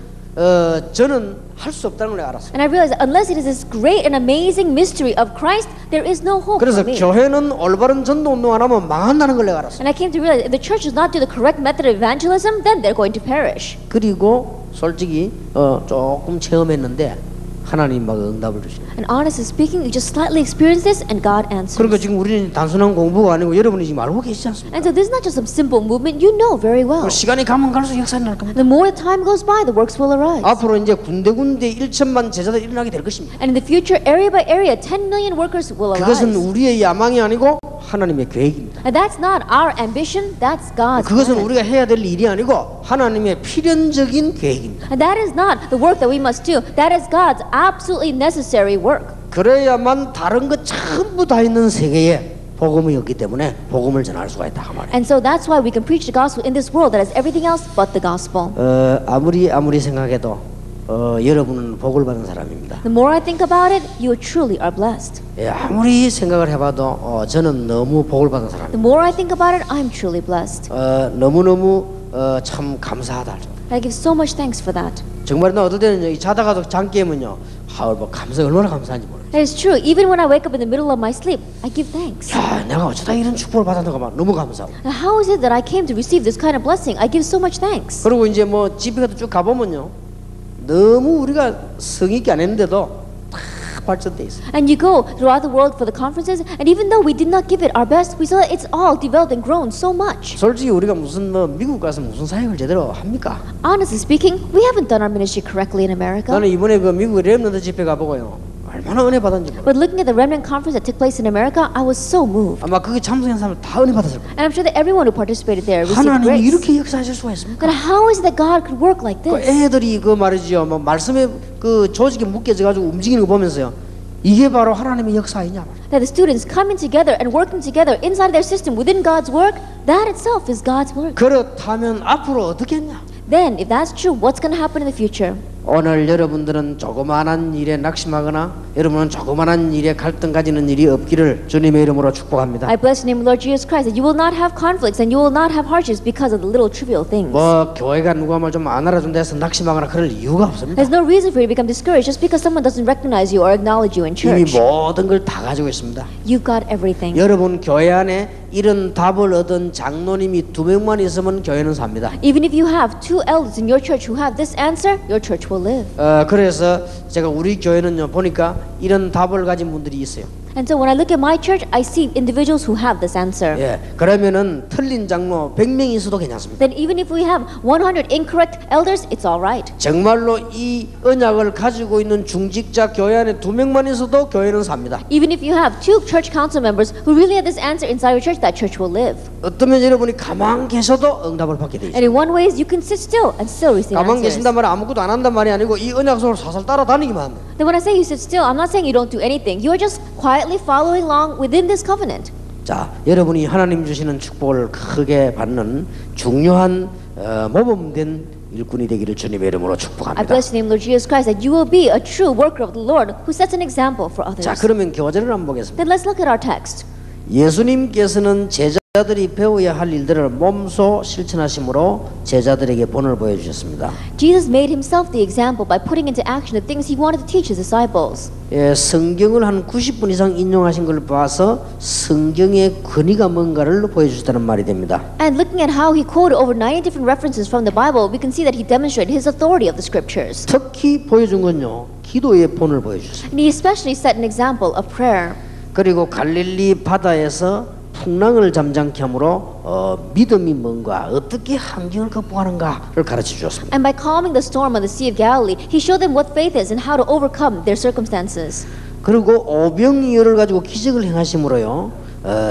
저는 할 수 없다는 걸 알았어요. And I realized that unless it is this great and amazing mystery of Christ, there is no hope 그래서 for me. 교회는 올바른 전도 운동 안 하면 망한다는 걸 내가 알았어요. And I came to realize if the church does not do the correct method of evangelism, then they're going to perish. 그리고 솔직히 조금 체험했는데 하나님 막 응답을 주시네. And honestly speaking, you just slightly experience this and God answers. 그러니까 지금 우리는 단순한 공부가 아니고 여러분이 지금 알고 계시지 않습니까? And so this is not just some simple movement, you know very well. 시간이 가면 갈수록 역사가 날 겁니다. The more the time goes by, the works will arise. 앞으로 이제 군데군데 1천만 제자들이 일어나게 될 것입니다. And in the future, area by area, 10 million workers will 그것은 arise. 우리의 야망이 아니고 하나님의 계획입니다. And that's not our ambition, that's God's 그것은 plan. 우리가 해야 될 일이 아니고 하나님의 필연적인 계획입니다. And that is not the work that we must do. That is God's absolutely necessary work. 그래야만 다른 것 전부 다 있는 세계에 복음이 없기 때문에 복음을 전할 수가 있다 그 말이에요. And so that's why we can preach the gospel in this world that has everything else but the gospel. 아무리 생각해도 여러분은 복을 받은 사람입니다. The more I think about it, you truly are blessed. 예, 아무리 생각을 해봐도 저는 너무 복을 받은 사람입니다. The more I think about it, I'm truly blessed. 너무너무 참 감사하다. I give so much thanks for that. 정말 나 어떨 때는 자다가도 잠 깨면요, 뭐 얼마나 감사한지 모르겠어요. That is true. Even when I wake up in the middle of my sleep, I give thanks. 야, 내가 어쩌다 이런 축복을 받았는가 막 너무 감사하고. Now, how is it that I came to receive this kind of blessing? I give so much thanks. 그리고 이제 뭐 집에 쭉 가보면요, 너무 우리가 성의 있게 안 했는데도 다 발전돼 있어. And you go throughout the world for the conferences, and even though we did not give it our best, we saw that it's all developed and grown so much. 솔직히 우리가 무슨 뭐 미국 가서 무슨 사역을 제대로 합니까? Honestly speaking, we haven't done our ministry correctly in America. 나는 이번에 그 미국 렘넌트 집회 가보고요, 얼마나 은혜 받았는지 몰라요. But looking at the remnant conference that took place in America, I was so moved. 아마 거기 참석한 사람 다 은혜 받았을 거예요. And I'm sure that everyone who participated there received 하나님이 grace. 이렇게 역사하실 수가 있습니까? But how is it that God could work like 그 this? 애들이 그 말이죠, 뭐 말씀에 그 조직에 묶여져 가지고 움직이는 거 보면서요, 이게 바로 하나님의 역사 아니냐 말이에요. That the students coming together and working together inside their system within God's work, that itself is God's work. 그렇다면 앞으로 어떻게 했냐? Then, if that's true, what's going to happen in the future? 오늘 여러분들은 조그마한 일에 낙심하거나 여러분은 조그마한 일에 갈등 가지는 일이 없기를 주님의 이름으로 축복합니다. I bless the name of Lord Jesus Christ that you will not have conflicts and you will not have hardships because of the little trivial things. 뭐 교회가 누가 말 좀 안 알아준다 해서 낙심하거나 그럴 이유가 없습니다. There's no reason for you to become discouraged just because someone doesn't recognize you or acknowledge you in 이미 church. 모든 걸 다 가지고 있습니다. You've got everything. 여러분 교회 안에 이런 답을 얻은 장로님이 2명만 있으면 교회는 삽니다. Even if you have 2 elders in your church who have this answer, your church will live. 그래서 제가 우리 교회는요 보니까 이런 답을 가진 분들이 있어요. And so when I look at my church, I see individuals who have this answer. 예, 그러면은 틀린 장로 100명이 있어도 괜찮습니다. Then even if we have 100 incorrect elders, it's all right. 정말로 이 언약을 가지고 있는 중직자 교회 안에 2명만 있어도 교회는 삽니다. Even if you have 2 church council members who really have this answer inside your church, that church will live. 어떠면 여러분이 가만 계셔도 응답을 받게 되죠. And in one way, you can sit still and still receive 가만 answers. 계신단 말은 아무것도 안 한단 말이 아니고 이 언약 속으로 살살 따라다니기만 합니다. Then when I say you sit still, I'm not saying you don't do anything. You are just quietly following along within this covenant. 자, 여러분이 하나님 주시는 축복을 크게 받는 중요한 모범된 일꾼이 되기를 주님의 이름으로 I 축복합니다. bless the name of Lord Jesus Christ that you will be a true worker of the Lord who sets an example for others. 자, 그러면 교제를 한번 보겠습니다. Then let's look at our text. 예수님께서는 제자들이 배워야 할 일들을 몸소 실천하심으로 제자들에게 본을 보여주셨습니다. Jesus made himself the example by putting into action the things he wanted to teach his disciples. 예, 성경을 한 90분 이상 인용하신 걸 봐서 성경의 권위가 뭔가를 보여주셨다는 말이 됩니다. And looking at how he quoted over 90 different references from the Bible, we can see that he demonstrated his authority of the scriptures. 특히 보여준 건요, 기도의 본을 보여주셨습니다. And he especially set an example of prayer. 그리고 갈릴리 바다에서 풍랑을 잠잠케 함으로 믿음이 뭔가 어떻게 환경을 극복하는가를 가르쳐 주었습니다. And by calming the storm on the Sea of Galilee, he showed them what faith is and how to overcome their circumstances. 그리고 오병이어를 가지고 기적을 행하심으로요,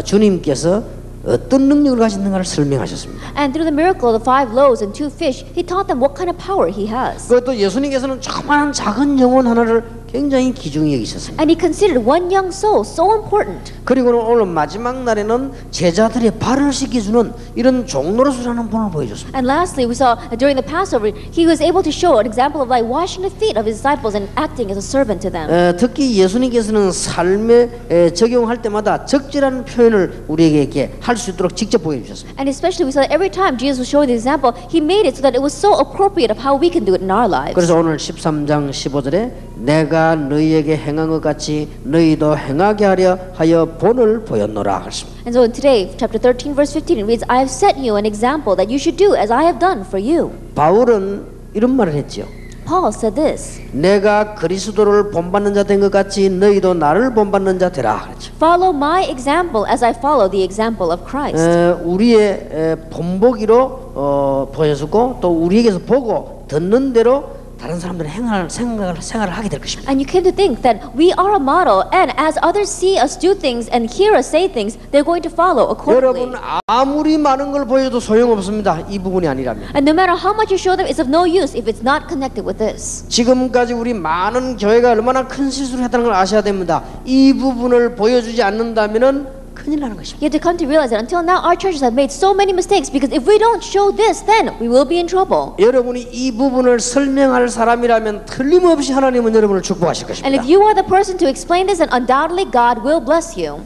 주님께서 어떤 능력을 가졌는가를 설명하셨습니다. And through the miracle of the 5 loaves and 2 fish, he taught them what kind of power he has. 그것도 예수님께서는 조그마한 작은 영혼 하나를 굉장히 귀중히 여기셨습니다. And he considered one young soul so important. 그리고는 오늘 마지막 날에는 제자들의 발을 씻겨주는 이런 종로로서라는 본을 보여줬습니다. And lastly, we saw that during the Passover, he was able to show an example of like washing the feet of his disciples and acting as a servant to them. 특히 예수님께서는 삶에 적용할 때마다 적절한 표현을 우리에게 이렇게 할 수 있도록 직접 보여주셨습니다. And especially we saw that every time Jesus was showing the example, he made it so that it was so appropriate of how we can do it in our lives. 그래서 오늘 13장 15절에 내가 너희에게 행한 것 같이 너희도 행하게 하려 하여 본을 보였노라 하셨습니다. And so today, chapter 13, verse 15, it reads, I have set you an example that you should do as I have done for you. 바울은 이런 말을 했지요. Paul said this, 내가 그리스도를 본받는 자 된 것 같이 너희도 나를 본받는 자 되라. 그랬죠. follow my example as I follow the example of Christ. 우리의 본보기로 보여주고 또 우리에게서 보고 듣는 대로 다른 사람들은 생활을 하게 될 것입니다. And you came to think that we are a model, and as others see us do things and hear us say things, they're going to follow accordingly. 여러분 아무리 많은 걸 보여도 소용없습니다. 이 부분이 아니라면. And no matter how much you show them, it's of no use if it's not connected with this. 지금까지 우리 많은 교회가 얼마나 큰 실수를 했다는 걸 아셔야 됩니다. 이 부분을 보여주지 않는다면은 큰일 나는 것입니다. You have to come to realize that until now our churches have made so many mistakes because if we don't show this, then we will be in trouble. 여러분이 이 부분을 설명할 사람이라면 틀림없이 하나님은 여러분을 축복하실 And 것입니다. if you are the person to explain this, then undoubtedly God will bless you.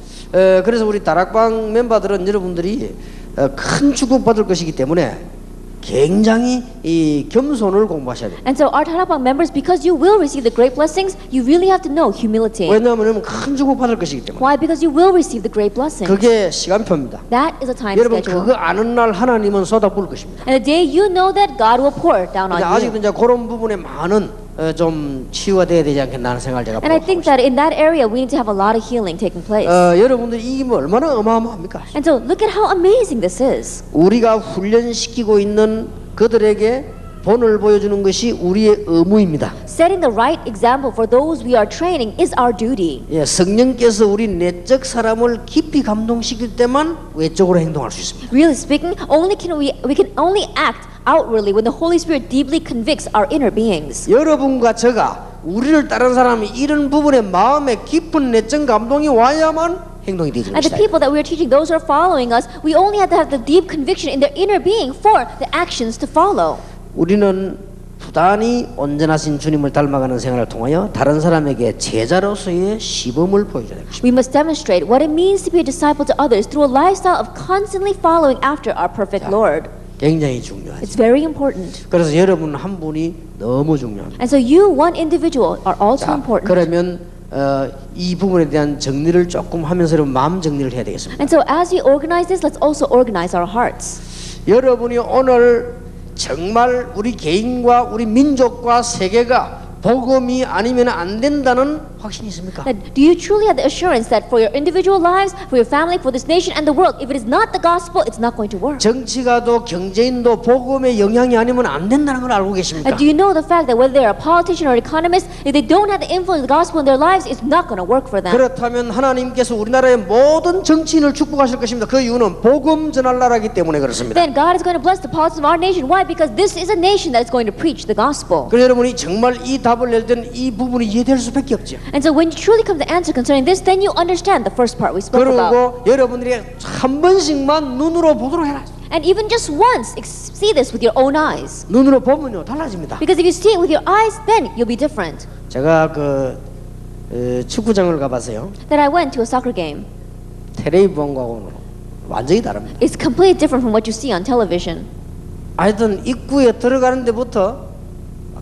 그래서 우리 다락방 멤버들은 여러분들이 큰 축복받을 것이기 때문에 굉장히 이 겸손을 공부하셔야 돼요. And so our Tarapang members, because you will receive the great blessings, you really have to know humility. 왜냐하면 큰 축복받을 것이기 때문에. Why? Because you will receive the great blessings. 그게 시간표입니다. That is a time 여러분 schedule. 그거 아는 날 하나님은 쏟아부을 것입니다. And the day you know that, God will pour it down on 아직도 you. 이제 그런 부분에 많은 좀 치유가 돼야 되지 않겠나 하는 생각을 제가 And I 하고 think 있습니다. that in that area we need to have a lot of healing taking place. 여러분들이 이게 뭐 얼마나 어마어마합니까? And so look at how amazing this is. 우리가 훈련시키고 있는 그들에게 본을 보여주는 것이 우리의 의무입니다. setting the right example for those we are training is our duty. 예, 성령께서 우리 내적 사람을 깊이 감동시킬 때만 외적으로 행동할 수 있습니다. Really speaking, we can only act outwardly when the Holy Spirit deeply convicts our inner beings. 여러분과 제가 우리를 따른 사람이 이런 부분에 마음에 깊은 내적 감동이 와야만 행동이 되는 And the 것이다. people that we are teaching, those who are following us, we only have to have the deep conviction in their inner being for the actions to follow. 우리는 부단히 온전하신 주님을 닮아가는 생활을 통하여 다른 사람에게 제자로서의 시범을 보여줘야 됩니다. We must demonstrate what it means to be a disciple to others through a lifestyle of constantly following after our perfect Lord. 굉장히 중요하죠. It's very important. 그래서 여러분 한 분이 너무 중요합니다. And so you, one individual, are also 자, important. 그러면 이 부분에 대한 정리를 조금 하면서 여러분 마음 정리를 해야 되겠습니다. And so as we organize this, let's also organize our hearts. 여러분이 오늘 정말 우리 개인과 우리 민족과 세계가 복음이 아니면 안 된다는 확신이 있습니까? That do you truly have the assurance that for your individual lives, for your family, for this nation and the world, if it is not the gospel, it's not going to work? 정치가도 경제인도 복음의 영향이 아니면 안 된다는 걸 알고 계십니까? Do you know the fact that whether they are a politician or economist, if they don't have the influence of the gospel in their lives, it's not going to work for them? 그렇다면 하나님께서 우리나라의 모든 정치인을 축복하실 것입니다. 그 이유는 복음 전할 나라이기 때문에 그렇습니다. Then God is going to bless the politics of our nation. Why? Because this is a nation that is going to preach the gospel. 그래서 여러분이 정말 이 답을 낼 때는 이 부분이 이해될 수밖에 없죠. And so when you truly come to the answer concerning this, then you understand the first part we spoke about. 그리고 여러분들이 한 번씩만 눈으로 보도록 해라. And even just once, see this with your own eyes. 눈으로 보면요 달라집니다. Because if you see it with your eyes, then you'll be different. 제가 축구장을 가봤어요. That I went to a soccer game. 텔레비전과는 완전히 다릅니다. It's completely different from what you see on television. 하여튼 입구에 들어가는 데부터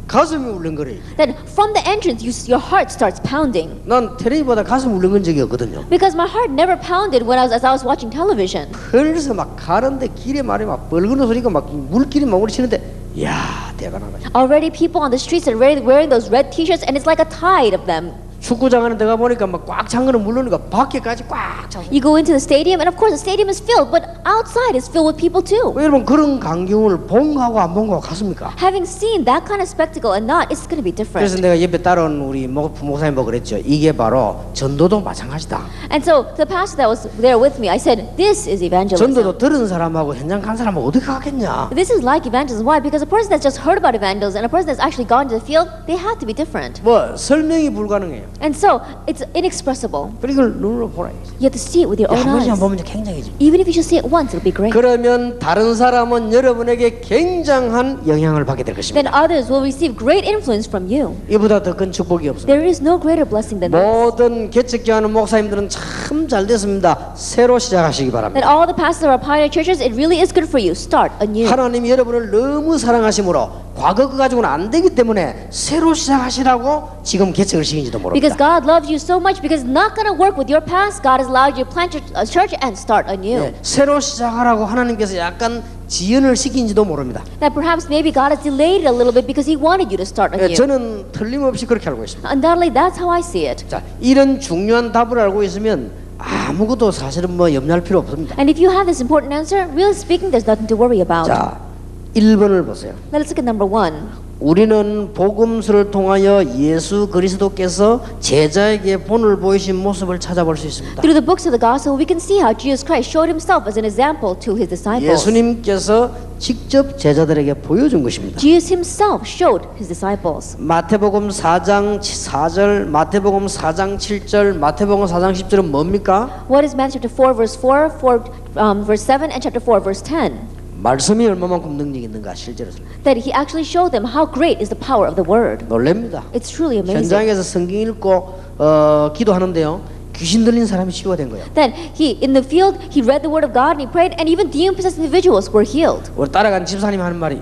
가슴이 울렁거려요. Then from the entrance, your heart starts pounding. 난 텔레비보다 가슴 울렁거린 적이 없거든요. Because my heart never pounded as I was watching television. 그래서 막 가는데 길에 말이 막 벌거는 소리가 막 물길이 막 우리치는데 야 대단하다. Already people on the streets are wearing those red t-shirts and it's like a tide of them. 축구장 안에 들어가 보니까 막 꽉 찬 거는 물론이고 밖에까지 꽉 차. You go into the stadium and of course the stadium is filled, but outside is filled with people too. 여러분 그런 광경을 본 거하고 안 본 거하고 같습니까? Having seen that kind of spectacle and not, it's going to be different. 그래서 내가 옆에 따라온 우리 부목사님 보고 그랬죠. 이게 바로 전도도 마찬가지다. And so the pastor that was there with me, I said, this is evangelism. 전도도 들은 사람하고 현장 간 사람하고 어떻게 하겠냐? This is like evangelism. Why? Because a person that's just heard about evangelism and a person that's actually gone to the field, they have to be different. 뭐 설명이 불가능해요. And so it's inexpressible. 그걸 눈으로 보라. You have to see it with your own 한 번씩 eyes. 보면 굉장해지. Even if you just see it once, it'll be great. 그러면 다른 사람은 여러분에게 굉장한 영향을 받게 될 Then 것입니다. others will receive great influence from you. 이보다 더 큰 축복이 없습니다. There is no greater blessing than this. 모든 개척교하는 목사님들은 참 잘 됐습니다. 새로 시작하시기 That 바랍니다. all the pastors of our pioneer churches, it really is good for you. Start anew. 하나님이 여러분을 너무 사랑하심으로 과거 거 가지고는 안 되기 때문에 새로 시작하시라고 지금 개척을 시킨지도 Because 모릅니다. God loves you so much, because it's not going to work with your past, God has allowed you to plant a church and start anew. 예, 새로 시작하라고 하나님께서 약간 지연을 시킨지도 모릅니다. That perhaps maybe God has delayed it a little bit because He wanted you to start 예, anew. 저는 틀림없이 그렇게 알고 있습니다. Undoubtedly, that's how I see it. 자, 이런 중요한 답을 알고 있으면 아무것도 사실은 뭐 염려할 필요 없습니다. And if you have this important answer, really speaking, there's nothing to worry about. 자, 1번을 보세요. Let's look at number 1. 우리는 복음서를 통하여 예수 그리스도께서 제자에게 본을 보이신 모습을 찾아볼 수 있습니다. Through the books of the gospel, we can see how Jesus Christ showed Himself as an example to His disciples. 예수님께서 직접 제자들에게 보여준 것입니다. Jesus Himself showed His disciples. 마태복음 4장 4절, 마태복음 4장 7절, 마태복음 4장 10절은 뭡니까? What is Matthew chapter 4 verse 4, verse 7, and chapter 4 verse 10? 말씀이 얼마만큼 능력이 있는가 실제로 That He actually showed them how great is the power of the Word. 놀랍니다. It's truly amazing. 현장에서 성경 읽고 기도하는데요. 귀신 들린 사람이 치유된 거예요. Then in the field, he read the word of God and he prayed, and even demon-possessed individuals were healed. 우리 따라간 집사님 하는 말이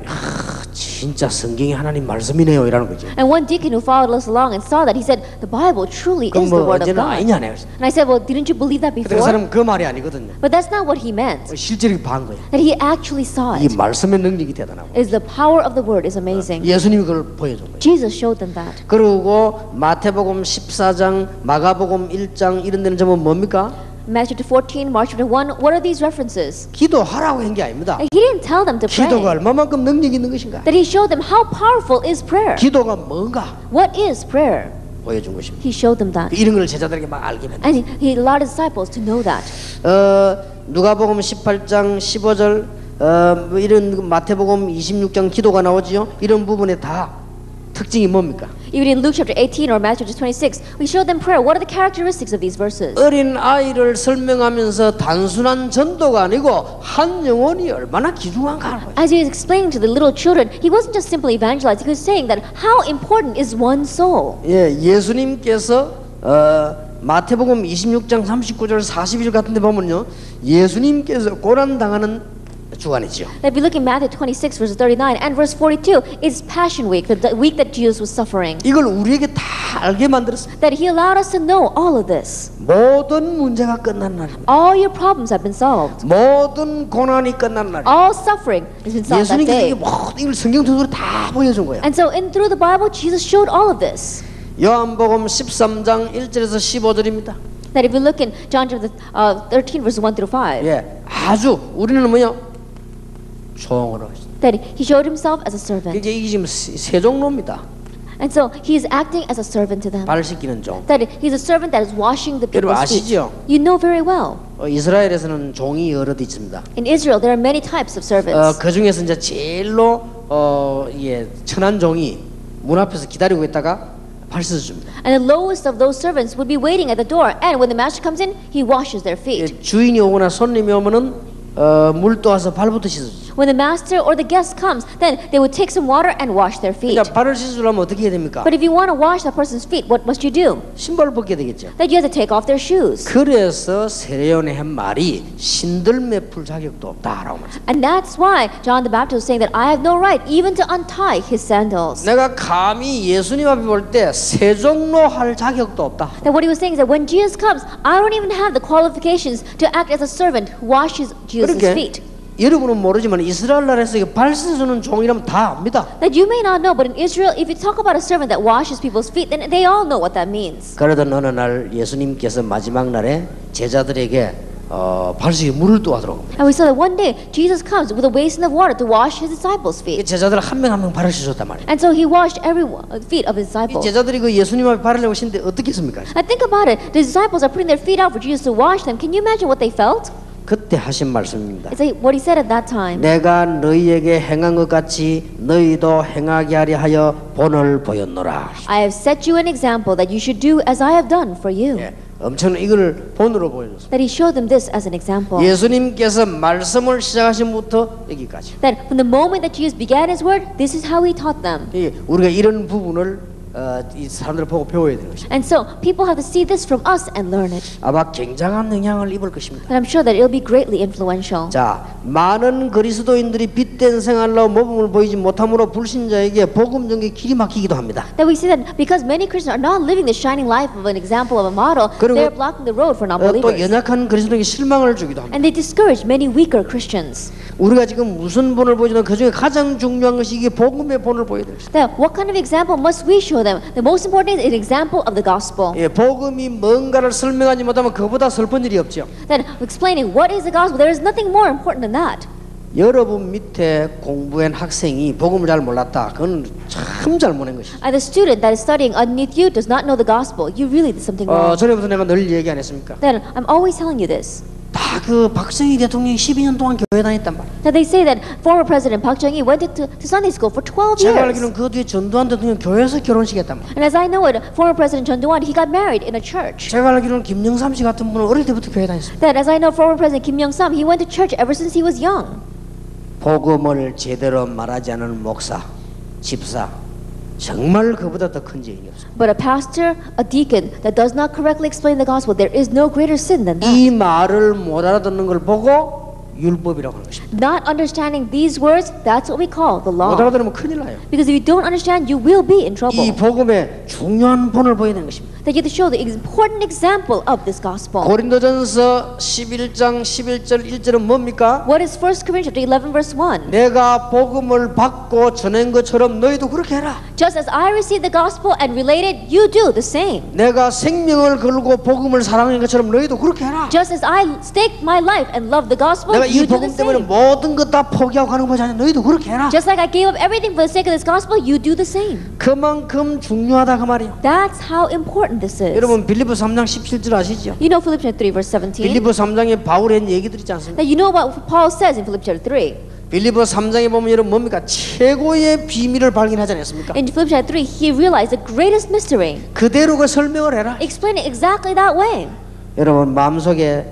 진짜 성경이 하나님 말씀이네요 이라는 거죠. And one deacon who followed us along and saw that, he said, the Bible truly 그럼 is the 뭐 word of 어제는 God. 아니냐 내가. And I said, well, didn't you believe that 그 before? 사람은 그 말이 아니거든요. But that's not what he meant. 실제로 봐한 거예요. That he actually saw 이 it. 말씀의 능력이 대단하고 Is the power of the word is amazing. 예수님이 그걸 보여준 거예요. Jesus showed them that. 그리고 마태복음 14장, 마가복음 1장 이런 데는 전부 뭡니까? Matthew chapter 14, Mark chapter 1, what are these references? 기도하라고 한 게 아닙니다. He didn't tell them to 기도가 pray. 얼마만큼 능력이 있는 것인가? That he showed them how powerful is prayer. 기도가 뭔가 What is prayer? 보여준 것입니다. He showed them that. 이런 걸 제자들에게 막 알게 만들었어요. And he allowed his disciples to know that. 누가복음 18장 15절 뭐 이런 마태복음 26장 기도가 나오지요. 이런 부분에 다 특징이 뭡니까? Even in Luke chapter 18 or Matthew chapter 26, we show them prayer. What are the characteristics of these verses? 어린 아이를 설명하면서 단순한 전도가 아니고 한 영혼이 얼마나 귀중한가 하는 거예요. As he was explaining to the little children, he wasn't just simply evangelizing. He was saying that how important is one soul. 예, 예수님께서 마태복음 26장 39절 41절 같은 데 보면요. 예수님께서 고난 당하는 주간이죠. If you look in Matthew 26 verse 39 and verse 42, it's Passion Week, the week that Jesus was suffering. 이걸 우리에게 다 알게 만들었습니다. That he allowed us to know all of this. 모든 문제가 끝난 날입니다. All your problems have been solved. 모든 고난이 끝난 날입니다. All suffering has been solved that 예수님께서 day. 이게 모든 이걸 성경 통으로 다 보여준 거예요. And so through the Bible, Jesus showed all of this. 요한복음 13장 1절에서 15절입니다. That if you look in John chapter 13 verses 1 through 5, 예, 아주 우리는 뭐요? 종으로. that he showed himself as a servant. 이제 이게 지금 세 종로입니다. And so he is acting as a servant to them. 발 씻기는 종. That he's a servant that is washing the 여러분 people's feet. 아시죠? You know very well. 이스라엘에서는 종이 여러 대 있습니다. In Israel, there are many types of servants. 그 중에서 이제 제일로 예, 천한 종이 문 앞에서 기다리고 있다가 발 씻어줍니다. And the lowest of those servants would be waiting at the door. And when the master comes in, he washes their feet. 예, 주인이 오거나 손님이 오면은 물 떠와서 발부터 씻어주죠. When the master or the guest comes, then they would take some water and wash their feet. 그러니까 발을 씻으려면 어떻게 해야 됩니까? But if you want to wash that person's feet, what must you do? 신발을 벗게 되겠죠. That you have to take off their shoes. 그래서 세례요한의 한 말이 신들매 풀 자격도 없다라고 말했어요. And that's why John the Baptist was saying that I have no right even to untie his sandals. 내가 감히 예수님 앞에 볼 때 세종로 할 자격도 없다. That what he was saying is that when Jesus comes, I don't even have the qualifications to act as a servant who washes Jesus' feet. 여러분은 모르지만 이스라엘 나라에서 발 씻어주는 종이라면 다 압니다. That you may not know, but in Israel, if you talk about a servant that washes people's feet, then they all know what that means. 그러던 어느 날 예수님께서 마지막 날에 제자들에게 발수에 물을 떠하도록. And we saw that one day Jesus comes with a basin of water to wash his disciples' feet. 제자들 한 명 한 명 발을 씻었단 말이에요. And so he washed every feet of his 이 disciples. 제자들이 그 예수님 앞에 발을 내고 신데 어떻게 했습니까? I think about it. The disciples are putting their feet out for Jesus to wash them. Can you imagine what they felt? 그때 하신 말씀입니다. It's like what he said at that time. 내가 너희에게 행한 것 같이 너희도 행하게 하려 하여 본을 보였노라. I have set you an example that you should do as I have done for you. 예, 엄청난 이걸 본으로 보여줬습니다. That he showed them this as an example. 예수님께서 말씀을 시작하신부터 여기까지. That from the moment that Jesus began his word, this is how he taught them. 우리가 이런 부분을 이 사람들을 보고 배워야 되는 것입니다. And so people have to see this from us and learn it. 아마 굉장한 영향을 입을 것입니다. And I'm sure that it'll be greatly influential. 자, 많은 그리스도인들이 빛된 생활로 모범을 보이지 못함으로 불신자에게 복음 전개 길이 막히기도 합니다. That we see that because many Christians are not living the shining life of an example of a model, they're blocking the road for 또 non-believers. 연약한 그리스도인에게 실망을 주기도 합니다. And they discourage many weaker Christians. 우리가 지금 무슨 본을 보여주나 그 중에 가장 중요한 것이 이게 복음의 본을 보여야 됩니다. That what kind of example must we show them? The most important is an example of the gospel. 예, 복음이 뭔가를 설명하지 못하면 그보다 슬픈 일이 없죠. That explaining what is the gospel, there is nothing more important than that. 여러분 밑에 공부한 학생이 복음을 잘 몰랐다. 그건 참 잘못한 것이죠. The student that is studying underneath you does not know the gospel. You really did something wrong. 전에부터 내가 늘 얘기 안 했습니까? Then I'm always telling you this. 다 그 박정희 대통령이 12년 동안 교회 다녔단 말이에요. That they say that former President Park Chung-hee went to Sunday school for 12 제가 years. 알기로는 그 뒤에 전두환 대통령 교회에서 결혼식했단 말이에요. And as I know it, former President Chun Doo-hwan, he got married in a church. 제가 알기로는 김영삼 씨 같은 분은 어릴 때부터 교회 다녔어요. That as I know former President Kim Young-sam, he went to church ever since he was young. 복음을 제대로 말하지 않은 목사, 집사 정말 그보다 더 큰 죄인이 없어요. But a pastor, a deacon that does not correctly explain the gospel, there is no greater sin than that. 이 말을 못 알아듣는 걸 보고 율법이라고 하는 것입니다. Not understanding these words, that's what we call the 못 law. 알아들으면 큰일 나요. Because if you don't understand, you will be in trouble. 이 복음의 중요한 본을 보여야 되는 것입니다. That you have to show the important example of this gospel. 고린도전서 11장 11절 1절은 뭡니까? What is 1 Corinthians 11 verse 1? 내가 복음을 받고 전한 것처럼 너희도 그렇게 해라. Just as I received the gospel and related, you do the same. 내가 생명을 걸고 복음을 사랑하는 것처럼 너희도 그렇게 해라. Just as I staked my life and loved the gospel, 내가 이 you do the 복음 때문에 same. 모든 것 다 포기하고 가는 거지 않냐? 너희도 그렇게 해라. Just like I gave up everything for the sake of this gospel, you do the same. 그만큼 중요하다 그 말이에요. That's how important this is. 여러분 빌립보 3장 17절 아시죠? You know Philippians 3 verse 17. 빌립보 3장에 바울이 한 얘기들 있지 않습니까? Now you know what Paul says in Philippians 3. 빌립보 3장에 보면 여러분 뭡니까? 최고의 비밀을 발견하지 않았습니까? In Philippians 3, he realized the greatest mystery. 그대로 그 설명을 해라. Explain it exactly that way. 여러분 마음속에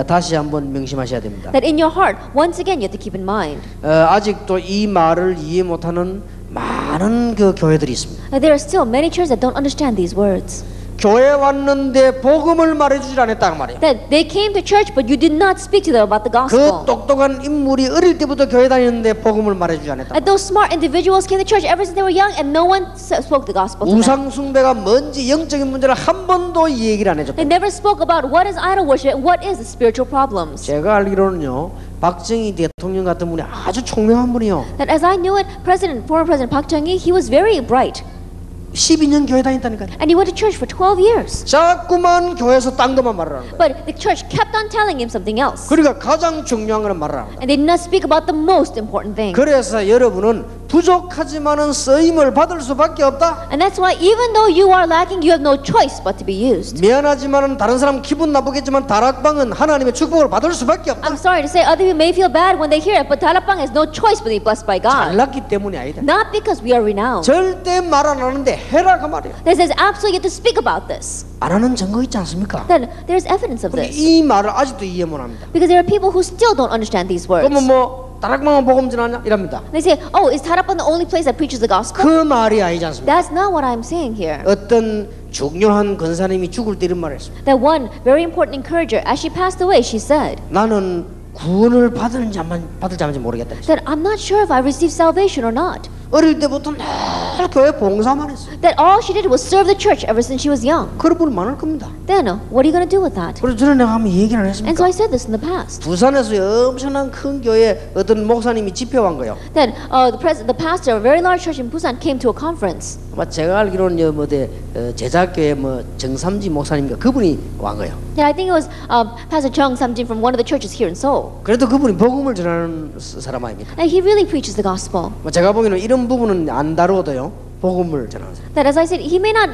다시 한번 명심하셔야 됩니다. That in your heart, once again, you have to keep in mind. 아직도 이 말을 이해 못하는 많은 그 교회들이 있습니다. There are still many churches that don't understand these words. 교회 왔는데 복음을 말해주질 않았다는 말이에요. That they came to church, but you did not speak to them about the 그 gospel. 똑똑한 인물이 어릴 때부터 교회 다니는데 복음을 말해주지 않았다. And those smart individuals came to church ever since they were young, and no one spoke the gospel to them. 우상 숭배가 뭔지 영적인 문제를 한 번도 이 얘기를 안 해줬다. They never spoke about what is idol worship and what is the spiritual problems. 제가 알기로는요, 박정희 대통령 같은 분이 아주 총명한 분이요. That as I knew it, former President Park Chung-hee, he was very bright, 12년 교회 다녔다니까요. and he went to church for 12 years. 자꾸만 교회에서 딴 것만 말을 하는 거예요. But the church kept on telling him something else, 그러니까 가장 중요한 거는 말을 하는 거예요. and they did not speak about the most important thing. 그래서 여러분은 부족하지만은 쓰임을 받을 수밖에 없다. And that's why even though you are lacking, you have no choice but to be used. 미안하지만은 다른 사람 기분 나쁘겠지만 다락방은 하나님의 축복을 받을 수밖에 없다. I'm sorry to say, other people may feel bad when they hear it, but Tarapang has no choice but to be blessed by God. 잘났기 때문이 아니다. Not because we are renowned. 절대 말 안 하는데 해라 그 말이야. That says absolutely you have to speak about this. 안 하는 증거 있지 않습니까? Then there's evidence of this. 이 말을 아직도 이해 못합니다. Because there are people who still don't understand these words. 그러면 뭐 다락방만 복음 전하냐 이랍니다. They say, oh, is Tarapang the only place that preaches the gospel? 그 말이 아니지 않습니까? That's not what I'm saying here. 어떤 중요한 권사님이 죽을 때 이런 말을 했습니다. That one very important encourager, as she passed away, she said 나는 구원을 받을지 안 모르겠다. that I'm not sure if I received salvation or not. 어릴 때부터 늘 교회 봉사만 했어요. That all she did was serve the church ever since she was young. 그런 분 많을 겁니다. Then what are you going to do with that? 그래서 저는 내가 한번 얘기를 안 And so 했습니까? I said this in the past. 부산에서 엄청난 큰 교회 어떤 목사님이 집회 온 거예요. That the pastor of a very large church in Busan came to a conference. 아마 제가 알기로는 제자교회 정삼지 목사님인가 그분이 온 거예요. Yeah, I think it was Pastor Chung Samjin from one of the churches here in Seoul. 그래도 그분이 복음을 전하는 사람 아닙니까? And he really preaches the gospel. 제가 보기에는 이런 부분은 안 다루어도요 복음을 전하는 사람. That as I said, he may not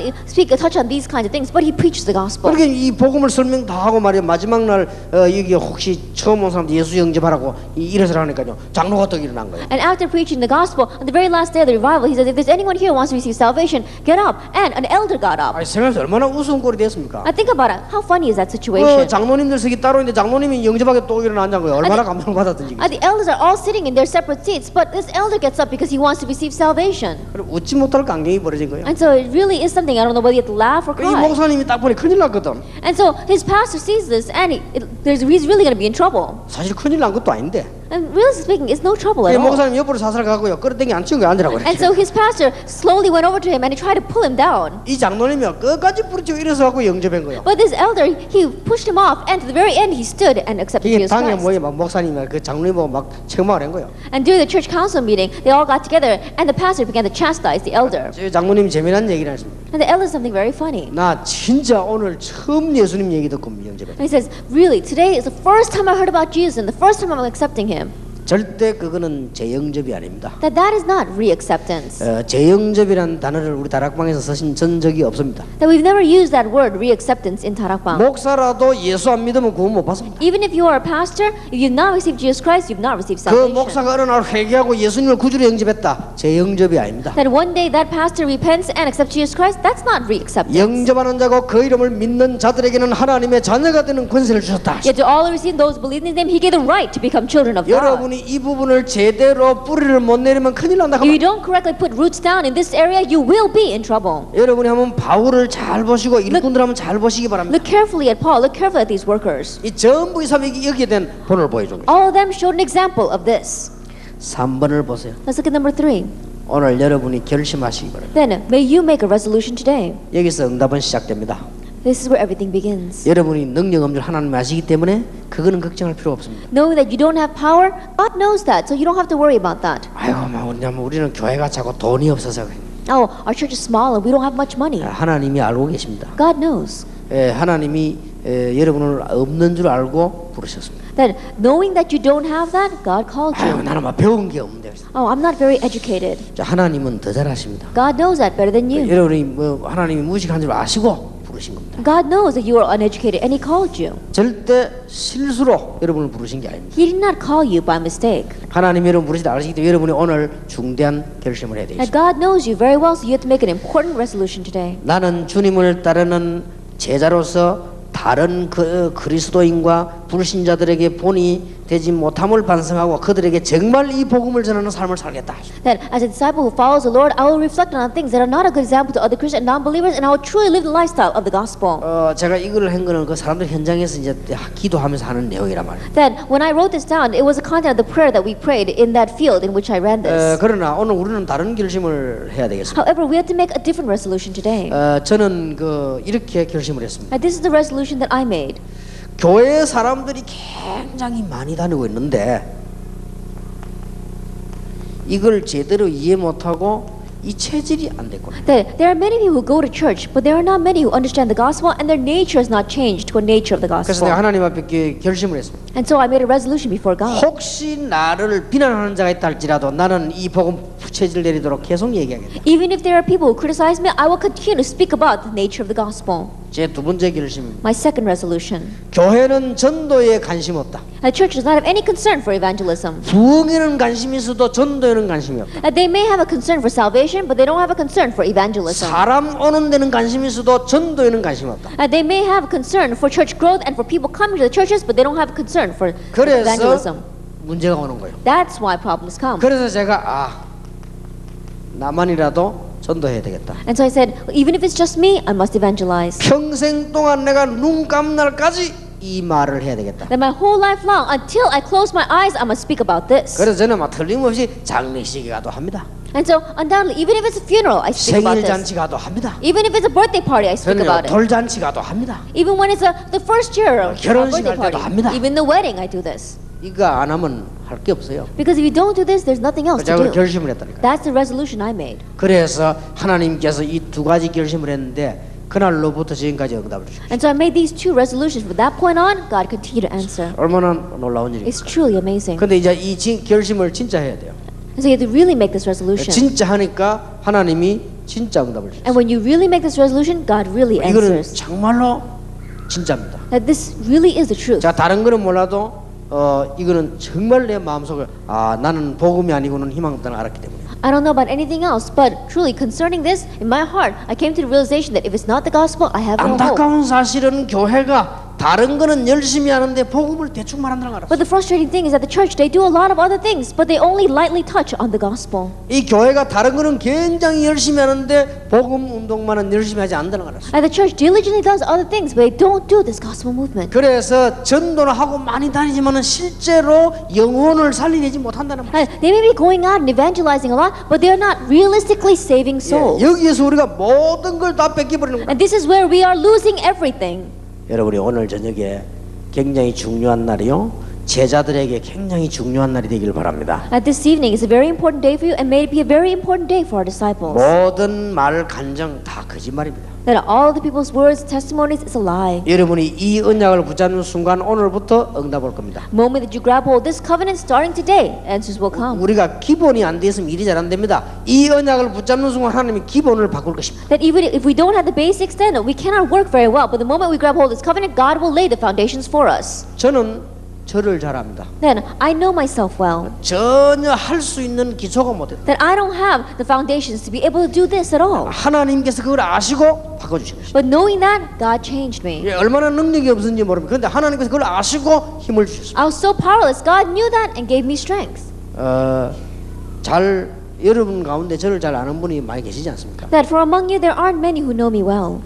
touch on these kinds of things, but he preaches the gospel. 그렇게 이 복음을 설명 다 하고 말이야 마지막 날 여기 혹시 처음 온 사람들 예수 영접하라고 이래서 하니까요 장로가 또 일어난 거예요. And after preaching the gospel, on the very last day of the revival, he says, if there's anyone here who wants to receive salvation, get up. And an elder got up. 아니 생각해서 얼마나 우스운 꼴이 됐습니까? I think about it. How funny is that 그 situation? 장로님들席따로 있는데 장로님이 영접하게 또 일어나는 거예요. 얼마나 감동을 받았든지. The elders are all sitting in their separate seats, but this elder gets up because he wants to receive salvation. 그럼 웃지 못할 광경이 벌어진 거예요. And so it really is something, I don't know whether you have to laugh or 이 cry. 목사님이 딱 보니 큰일 났거든. And so his pastor sees this, and he's really going to be in trouble. 사실 큰일 난 것도 아닌데. And really speaking, it's no trouble 이 at all. 목사님 옆으로 사살 가고요. 끌어당기 안 치고 앉으라고 And 그랬죠. so his pastor slowly went over to him and he tried to pull him down. 이 장로님이요 끝까지 부르치고 일어서 갖고 영접한 거예요. But this elder, he pushed him off, and to the very end, he stood and accepted 이게 Jesus 당에 Christ. 뭐예요? 막 목사님이 그 장로님 보고 막 책망을 한 거예요. And during the church council meeting, they all got together, and the pastor began to chastise the elder. 저 장로님이 재미난 얘기를 하십니다. And the elder said something very funny. 나 진짜 오늘 처음 예수님 얘기 듣고 영접했다. And he says, really, today is the first time I heard about Jesus, and the first time I'm accepting him. 절대 그거는 재영접이 아닙니다. That is not reacceptance. 재영접이라는 단어를 우리 다락방에서 쓰신 적이 없습니다. That we've never used that word reacceptance in Tarakbang. 목사라도 예수 안 믿으면 구원 못 받습니다. Even if you are a pastor, if you've not received Jesus Christ, you've not received 그 salvation. 목사가 어느 날 회개하고 예수님을 구주로 영접했다. 재영접이 아닙니다. That one day that pastor repents and accepts Jesus Christ, that's not reacceptance. 영접하는 자고 그 이름을 믿는 자들에게는 하나님의 자녀가 되는 권세를 주셨다. Yet to all who receive those who believe in His name, He gave the right to become children of God. 여러분이 이 부분을 제대로 뿌리를 못 내리면 큰일 난다. If you don't correctly put roots down in this area, you will be in trouble. 여러분이 한번 바울을 잘 보시고 일꾼들 한번 잘 보시기 바랍니다. Look carefully at Paul. Look carefully at these workers. 이 전부 이 사람이 여기에 대한 본을 보여준 거예요. All of them showed an example of this. 3번을 보세요. Let's look at number 3. 오늘 여러분이 결심하시기 바랍니다. then may you make a resolution today. 여기서 응답은 시작됩니다. This is where everything begins. 여러분이 능력 없는 하나님을 아시기 때문에 그거는 걱정할 필요가 없습니다. Knowing that you don't have power, God knows that, so you don't have to worry about that. 아이고, 왜냐면 우리는 교회가 작고 돈이 없어서 그래요. Oh, our church is small and we don't have much money. 하나님이 알고 계십니다. God knows 하나님이 여러분을 없는 줄 알고 부르셨습니다. that knowing that you don't have that, God called 아이고, you. 나는 막 배운 게 없는데. Oh, I'm not very educated. 자, 하나님은 더 잘하십니다. God knows that better than you. 여러분이 하나님이 무식한 줄 아시고 부르신 겁니다. God knows that you are uneducated and He called you. 절대 실수로 여러분을 부르신 게 아닙니다. He did not call you by mistake. 하나님이 여러분 부르시다 아시기 때문에 여러분이 오늘 중대한 결심을 해야 And 되겠습니다. God knows you very well, so you have to make an important resolution today. 나는 주님을 따르는 제자로서 다른 그리스도인과 불신자들에게 본이 되지 못함을 반성하고 그들에게 정말 이 복음을 전하는 삶을 살겠다. That as a disciple who follows the Lord, I will reflect on things that are not a good example to other Christians and non-believers, and I will truly live the lifestyle of the gospel. 제가 이걸 한 거는 그 사람들 현장에서 이제 기도하면서 하는 내용이란 말이에요. That when I wrote this down, it was the content of the prayer that we prayed in that field in which I ran this. 그러나 오늘 우리는 다른 결심을 해야 되겠습니다. However, we have to make a different resolution today. 저는 이렇게 결심을 했습니다. And this is the resolution that I made. 교회 사람들이 굉장히 많이 다니고 있는데 이걸 제대로 이해 못하고 이 체질이 안 됐구나. That there are many people who go to church, but there are not many who understand the gospel, and their nature has not changed to a nature of the 그래서 gospel. 내가 하나님 앞에 결심을 했습니다. And so I made a resolution before God. 혹시 나를 비난하는 자가 있다 할지라도 나는 이 복음 체질 내리도록 계속 얘기하겠다. Even if there are people who criticize me, I will continue to speak about the nature of the gospel. 제 두 번째 결심입니다. My second resolution. 교회는 전도에 관심 없다. The church does not have any concern for evangelism. 부흥에는 관심이 있어도 전도에는 관심이 없다. They may have a concern for salvation, but they don't have a concern for evangelism. 사람 오는 데는 관심이 있어도 전도에는 관심이 없다. They may have a concern for church growth and for people coming to the churches, but they don't have a concern for 그래서 evangelism. 문제가 오는 거예요. That's why problems come. 그래서 제가 나만이라도 전도해야 되겠다. And so I said, even if it's just me, I must evangelize. 평생 동안 내가 눈 감는 날까지 이 말을 해야 되겠다. That my whole life long, until I close my eyes, I must speak about this. 그래서 저는 막 틀림없이 장례식에 가도 합니다. And so undoubtedly, even if it's a funeral, I speak about 생일 this. 잔치 가도 합니다. Even if it's a birthday party, I speak 저는 about it. 돌잔치 가도 합니다. Even when it's the first year of 결혼식 birthday 할 때도 party, 합니다. even the wedding, I do this. 이거 안 하면 할 게 없어요. Because if you don't do this, there's nothing else to 제가 do. 결심을 했다니까. That's the resolution I made. 그래서 하나님께서 이 두 가지 결심을 했는데 그날로부터 지금까지 응답을 주셨어요. And so I made these two resolutions. From that point on, God continued to answer. 얼마나 놀라운 일입니까? It's truly amazing. 근데 이제 이 결심을 진짜 해야 돼요. And so you have to really make this resolution. 진짜 하니까 하나님이 진짜 응답을 주셨어요. And when you really make this resolution, God really 이거는 answers. 정말로 진짜입니다. That this really is the truth. 자, 다른 거는 몰라도 이거는 정말 내 마음속에 나는 복음이 아니고는 희망 없다는 걸 알았기 때문에. I don't know about anything else, but truly concerning this, in my heart, I came to the realization that if it's not the gospel, I have no hope. 안타까운 사실은 교회가 다른 거는 열심히 하는데 복음을 대충 말한다는 걸 알았어요. But the frustrating thing is that the church, they do a lot of other things, but they only lightly touch on the gospel. 이 교회가 다른 거는 굉장히 열심히 하는데 복음 운동만은 열심히 하지 않는다는 걸 알았어요. And the church diligently does other things, but they don't do this gospel movement. 그래서 전도를 하고 많이 다니지만은 실제로 영혼을 살리내지 못한다는 말. They may be going out and evangelizing a lot, but they are not realistically saving souls. 여기에서 우리가 모든 걸 다 뺏겨버리는 거야. And this is where we are losing everything. 여러분이 오늘 저녁에 굉장히 중요한 날이요. 제자들에게 굉장히 중요한 날이 되길 바랍니다. This evening is a very important day for you, and may it be a very important day for our disciples. 모든 말 간증 다 거짓말입니다. That all the people's words, testimonies is a lie. 여러분이 이 언약을 붙잡는 순간 오늘부터 응답 올 겁니다. The moment that you grab hold of this covenant, starting today, answers will come. 우리가 기본이 안 돼 있으면 일이 잘 안 됩니다. 이 언약을 붙잡는 순간 하나님이 기본을 바꿀 것입니다. That even if we don't have the basics, then we cannot work very well. But the moment we grab hold of this covenant, God will lay the foundations for us. 저는 저를 잘 압니다. Then I know myself well. 전혀 할 수 있는 기초가 못했다. That I don't have the foundations to be able to do this at all. 하나님께서 그걸 아시고 바꿔주신 것입니다. But knowing that, God changed me. 얼마나 능력이 없는지 모릅니다. 그런데 하나님께서 그걸 아시고 힘을 주셨습니다. I was so powerless. God knew that and gave me strength. 여러분 가운데 저를 잘 아는 분이 많이 계시지 않습니까? That for among you there aren't many who know me well.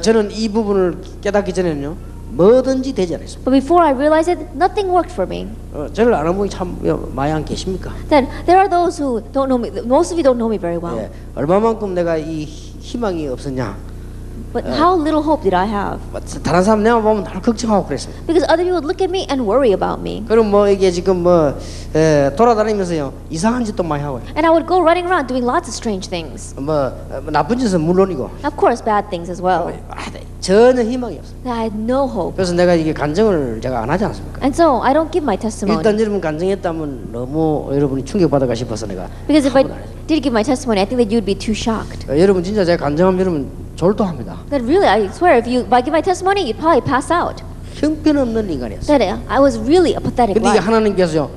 저는 이 부분을 깨닫기 전에는요 뭐든지 되지 않았습니다. But before I realized it, nothing worked for me. 저를 아는 분이 참 많이 안 계십니까? Then there are those who don't know me. Most of you don't know me very well. 예, 얼마만큼 내가 이 희망이 없었냐? But how little hope did I have? 다른 사람 내가 보면 날 걱정하고 그랬습니다. Because other people would look at me and worry about me. 그럼 뭐 이게 지금 뭐 돌아다니면서요 이상한 짓도 많이 하고요. And I would go running around doing lots of strange things. 뭐 나쁜 짓은 물론이고 Of course, bad things as well. 전혀 희망이 없어요. I had no hope. 그래서 내가 이게 간증을 제가 안 하지 않습니까? And so I don't give my testimony. 일단 여러분 간증했다면 너무 여러분이 충격받아가 싶어서 내가 Because if I did give my testimony, I think that you'd be too shocked. 여러분 진짜 제가 간증하면 여러분 졸도합니다. That really, I swear, if I give my testimony, you'd probably pass out. 형편없는 인간이었어요. That I was really a pathetic 근데 이게 life. 하나님께서요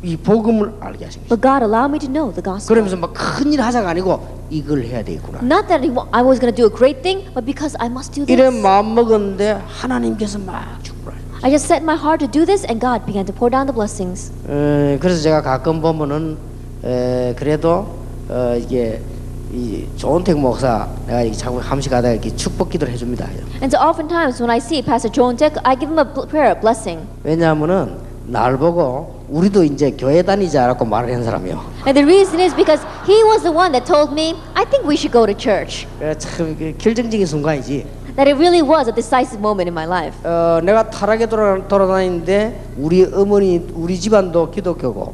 이 복음을 알게 하신 거예요. But God allowed me to know the gospel. 그러면서 막 큰일 하자가 아니고 이걸 해야 되겠구나. Not that I was going to do a great thing, but because I must do 이런 this. 마음 먹었는데 하나님께서 막 주구라. I just set my heart to do this, and God began to pour down the blessings. 그래서 제가 가끔 보면은 그래도 이게 이 조은택 목사 내가 이렇게 자꾸 함식하다가 이렇게 축복 기도를 해줍니다. And so oftentimes when I see Pastor Joan Tech, I give him a prayer of blessing. 왜냐하면은 날 보고 우리도 이제 교회 다니자라고 말을 한 사람이요. And the reason is because he was the one that told me, I think we should go to church. 참 결정적인 순간이지. That it really was a decisive moment in my life. 내가 타락에 돌아다니는데 우리 어머니 우리 집안도 기독교고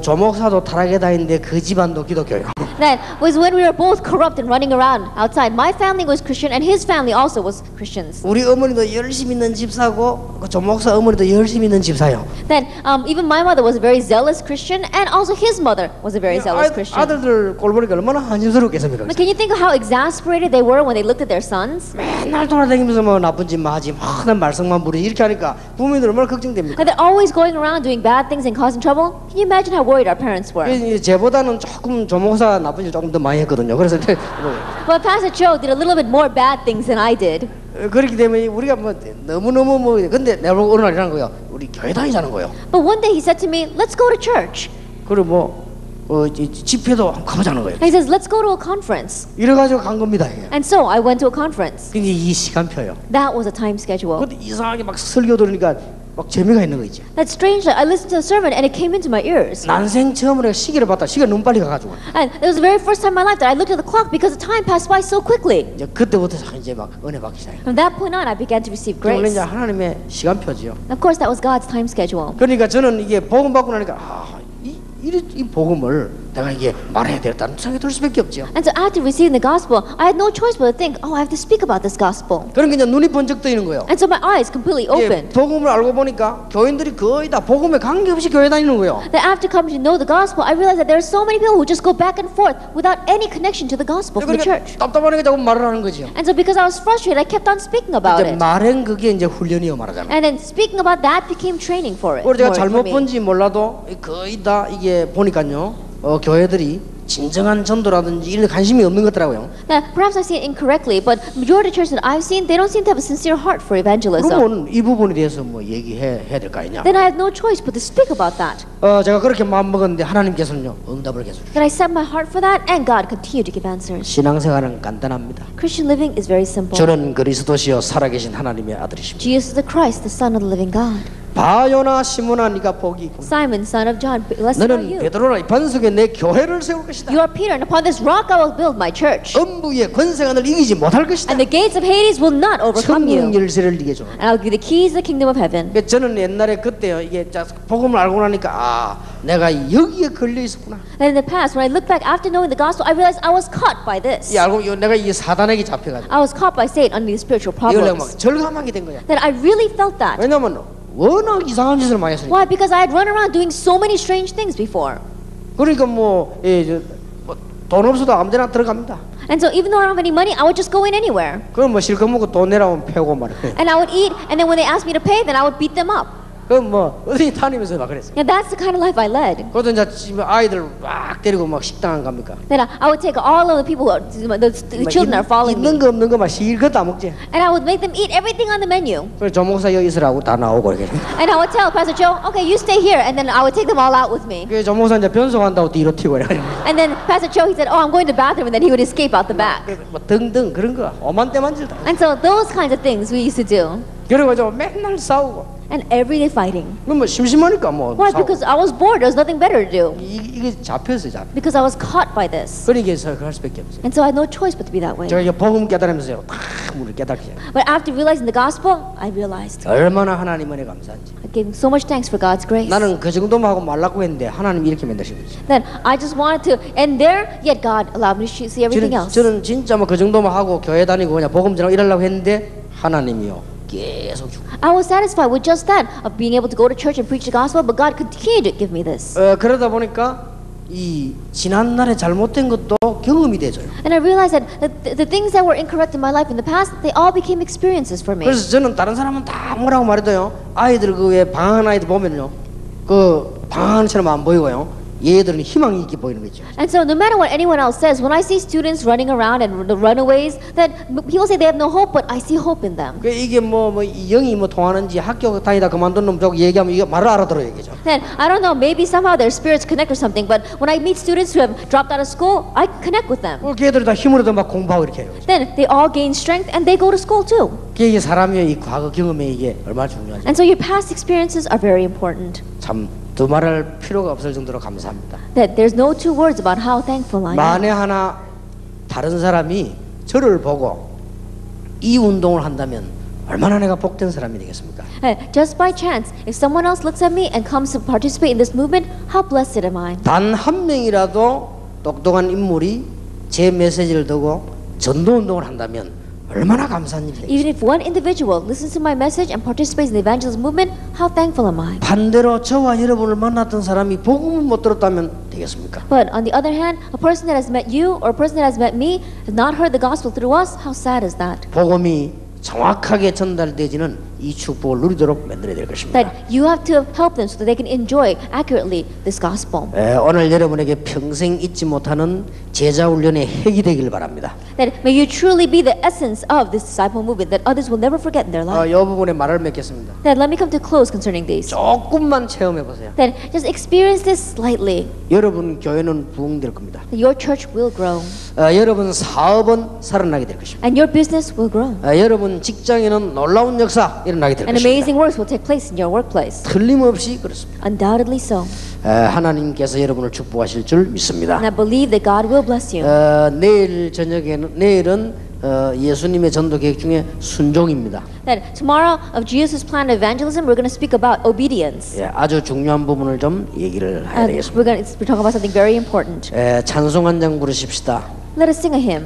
조목사도 타락에 다니는데 그 집안도 기독교예요. That was when we were both corrupt and running around outside. My family was Christian and his family also was Christians. 우리 어머니도 열심히 있는 집사고 그 조목사 어머니도 열심히 있는 집사요. Then even my mother was a very zealous Christian and also his mother was a very zealous Christian. 아들들 꼴 보니까 얼마나 한심스럽겠습니까? But can you think of how exasperated they were when they looked at their sons? 맨날 돌아다니면서 뭐 나쁜 짓만 하지 막 말썽만 부리지 이렇게 하니까 부모님들 얼마나 걱정됩니까? And they're always going around doing bad things and causing trouble. Can you imagine how worried our parents were? 제보다는 조금 조목사 나쁜 짓 조금 더 많이 했거든요. 그래서 But Pastor Joe did a little bit more bad things than I did. 그렇기 때문에 우리가 뭐 너무너무 뭐 근데 내가 보고 어느 날 이러는 거예요. 우리 교회 다니자는 거예요. But one day he said to me, let's go to church. 그리고 뭐 집회도 한번 가보자는 거예요. And he says, let's go to a conference. 이래가지고 간 겁니다. 이게. And so I went to a conference. 근데 이 시간표요. That was a time schedule. 근데 이상하게 막 설교 들으니까 막 재미가 있는 거 있지. That's strange. I listened to the sermon and it came into my ears. 난생 처음으로 시계를 봤다. 시계가 너무 빨리 가가지고. And it was the very first time in my life that I looked at the clock because the time passed by so quickly. 이제 그때부터 이제 막 은혜 받기 시작해. From that point on, I began to receive 원래 이제 grace. 하나님의 시간표지요. Of course, that was God's time schedule. 그러니까 저는 이게 복음 받고 나니까 이 복음을 내가 이게 말해야 되겠다는 생각이 들 수밖에 없죠. And so after receiving the gospel, I had no choice but to think, oh, I have to speak about this gospel. 그러니까 이제 눈이 번쩍 뜨이는 거예요. And so my eyes completely 예, opened. 복음을 알고 보니까 교인들이 거의 다 복음에 관계없이 교회 다니는 거예요. That after coming to know the gospel, I realized that there are so many people who just go back and forth without any connection to the gospel from the 그러니까 church. 답답하니까 자꾸 말을 하는 거죠. And so because I was frustrated, I kept on speaking about 이제 it. 말은 그게 이제 훈련이요 말하자면. And then speaking about that became training for it. 그리고 제가 for 잘못 me. 본지 몰라도 거의 다 이게 보니까요. 교회들이 진정한 전도라든지 이런 관심이 없는 것 같더라고요. Now, perhaps I see it incorrectly, but majority of churches that I've seen, they don't seem to have a sincere heart for evangelism. 그러면 이 부분에 대해서 뭐 얘기해야 될 거 아니냐? Then I have no choice but to speak about that. 제가 그렇게 마음 먹었는데 하나님께서는요 응답을 계속 주시죠. Then I set my heart for that, and God continued to give answers. 신앙생활은 간단합니다. Christian living is very simple. 저는 그리스도시요 살아계신 하나님의 아들이십니다. Jesus is the Christ, the Son of the living God. 바요나 시몬아 네가 복이 있구나. Simon, son of John, blessed are 너는 you. 베드로라 이 반석에 내 교회를 세울 것이다. You are Peter, and upon this rock I will build my church. 음부의 권세가 널 이기지 못할 것이다. And the gates of Hades will not overcome 천국 you. 열쇠를 네게 줘. And I'll give you the keys to the kingdom of heaven. 저는 옛날에 그때요 이게 복음을 알고 나니까 내가 여기에 걸려 있었구나. And in the past, when I look back after knowing the gospel, I realized I was caught by this. 내가 이 사단에게 잡혀가지고 I was caught by Satan under these spiritual 이걸 내가 막 problems. 절감하게 된 거야. That I really felt that. 왜냐면 워낙 이상한 짓을 많이 했으니까. Why? Because I had run around doing so many strange things before. 그러니까 돈 없어도 아무데나 들어갑니다. And so even though I don't have any money, I would just go in anywhere. 그럼 뭐 실컷 먹고 돈 내라면 패고 말이야. And I would eat, and then when they asked me to pay, then I would beat them up. 그럼 뭐 어디 다니면서 막 그랬어. Yeah, that's the kind of life I led. 그것도 이제 집에 아이들 막 데리고 막 식당 안 갑니까? Then I would take all of the people, the children are following 있는 me, 거 없는 거 막 실컷 다 먹지. and I would make them eat everything on the menu. 그래서 조목사 여기 있으라고 다 나오고 이렇게. And I would tell Pastor Joe, okay, you stay here, and then I would take them all out with me. 그 조목사 이제 변속한다고 뒤로 튀고 이래. And then Pastor Joe, he said, oh, I'm going to the bathroom, and then he would escape out the back. 뭐 등등 그런 거 오만 때만 질다. And so those kinds of things we used to do. 그래가지고 맨날 싸우고. and every day fighting. 그럼 뭐 심심하니까 뭐 Why? 싸우고. Because I was bored. There was nothing better to do. 이게 잡혔어요, 잡혀. Because I was caught by this. 그러니까 그럴 수밖에 없어요. And so I had no choice but to be that way. 제가 이제 복음 깨달으면서요, 다 물을 깨닫게. But after realizing the gospel, I realized 얼마나 하나님 은혜 감사한지. I gave so much thanks for God's grace. 나는 그 정도만 하고 말라고 했는데 하나님 이렇게 만드신 거지. Then I just wanted to end there, yet God allowed me to see everything else. 저는 진짜 뭐 그 정도만 하고 교회 다니고 그냥 복음 전하고 이러려고 했는데 하나님이요 계속 주고. I was satisfied with just that of being able to go to church and preach the gospel, but God continued to give me this. 그러다 보니까 이 지난 날에 잘못된 것도 경험이 되져요. And I realized that the things that were incorrect in my life in the past, they all became experiences for me. 그래서 저는 다른 사람은 다 뭐라고 말해도요, 아이들 그 왜 방황하는 아이들 보면요, 그 방황하는 처럼 안 보이고요, 얘들은 희망이 있게 보이는 거죠. And so no matter what anyone else says, when I see students running around and the runaways, that people say they have no hope, but I see hope in them. 그 이게 뭐 영이 뭐 통하는지 학교 다니다 그만둔 놈 저거 얘기하면 이게 말을 알아들어요, 얘기죠. Then I don't know, maybe somehow their spirits connect or something, but when I meet students who have dropped out of school, I connect with them. 그 걔들이 다 힘을 얻어 막 공부하고 이렇게 해요. Then they all gain strength and they go to school too. 이게 사람의 이 과거 경험에 이게 얼마나 중요하죠. And so your past experiences are very important. 참 두말할 필요가 없을 정도로 감사합니다. That there's no two words about how thankful I am. 만에 하나 다른 사람이 저를 보고 이 운동을 한다면 얼마나 내가 복된 사람이 되겠습니까? Just by chance, if someone else looks at me and comes to participate in this movement, how blessed am I? 단 한 명이라도 똑똑한 인물이 제 메시지를 듣고 전도 운동을 한다면 얼마나 감사한 일이 Even 되겠습니까? if one individual listens to my message and participates in the evangelism movement, how thankful am I? 반대로 저와 여러분을 만났던 사람이 복음을 못 들었다면 되겠습니까? But on the other hand, a person that has met you or a person that has met me has not heard the gospel through us, how sad is that? 복음이 정확하게 전달되지는 이 축복을 누리도록 만들어야 될 것입니다. That you have to help them so that they can enjoy accurately this gospel. 오늘 여러분에게 평생 잊지 못하는 제자 훈련의 핵이 되길 바랍니다. That may you truly be the essence of this disciple movement that others will never forget in their life. 이 부분에 말을 맺겠습니다. That let me come to close concerning these. 조금만 체험해 보세요. That just experience this slightly. 여러분 교회는 부흥될 겁니다. That your church will grow. 여러분 사업은 살아나게 될 것입니다. And your business will grow. 여러분 직장에는 놀라운 역사 일어나게 될 And 것입니다. amazing works will take place in your workplace. 틀림없이 그렇습니다. Undoubtedly so. 하나님께서 여러분을 축복하실 줄 믿습니다. And I believe that God will bless you. 내일은 예수님의 전도 계획 중에 순종입니다. That tomorrow of Jesus' plan of evangelism, we're going to speak about obedience. 아주 중요한 부분을 좀 얘기를 해야 And 되겠습니다. we're talking about something very important. 찬송 한 장 부르십시다. Let us sing a hymn.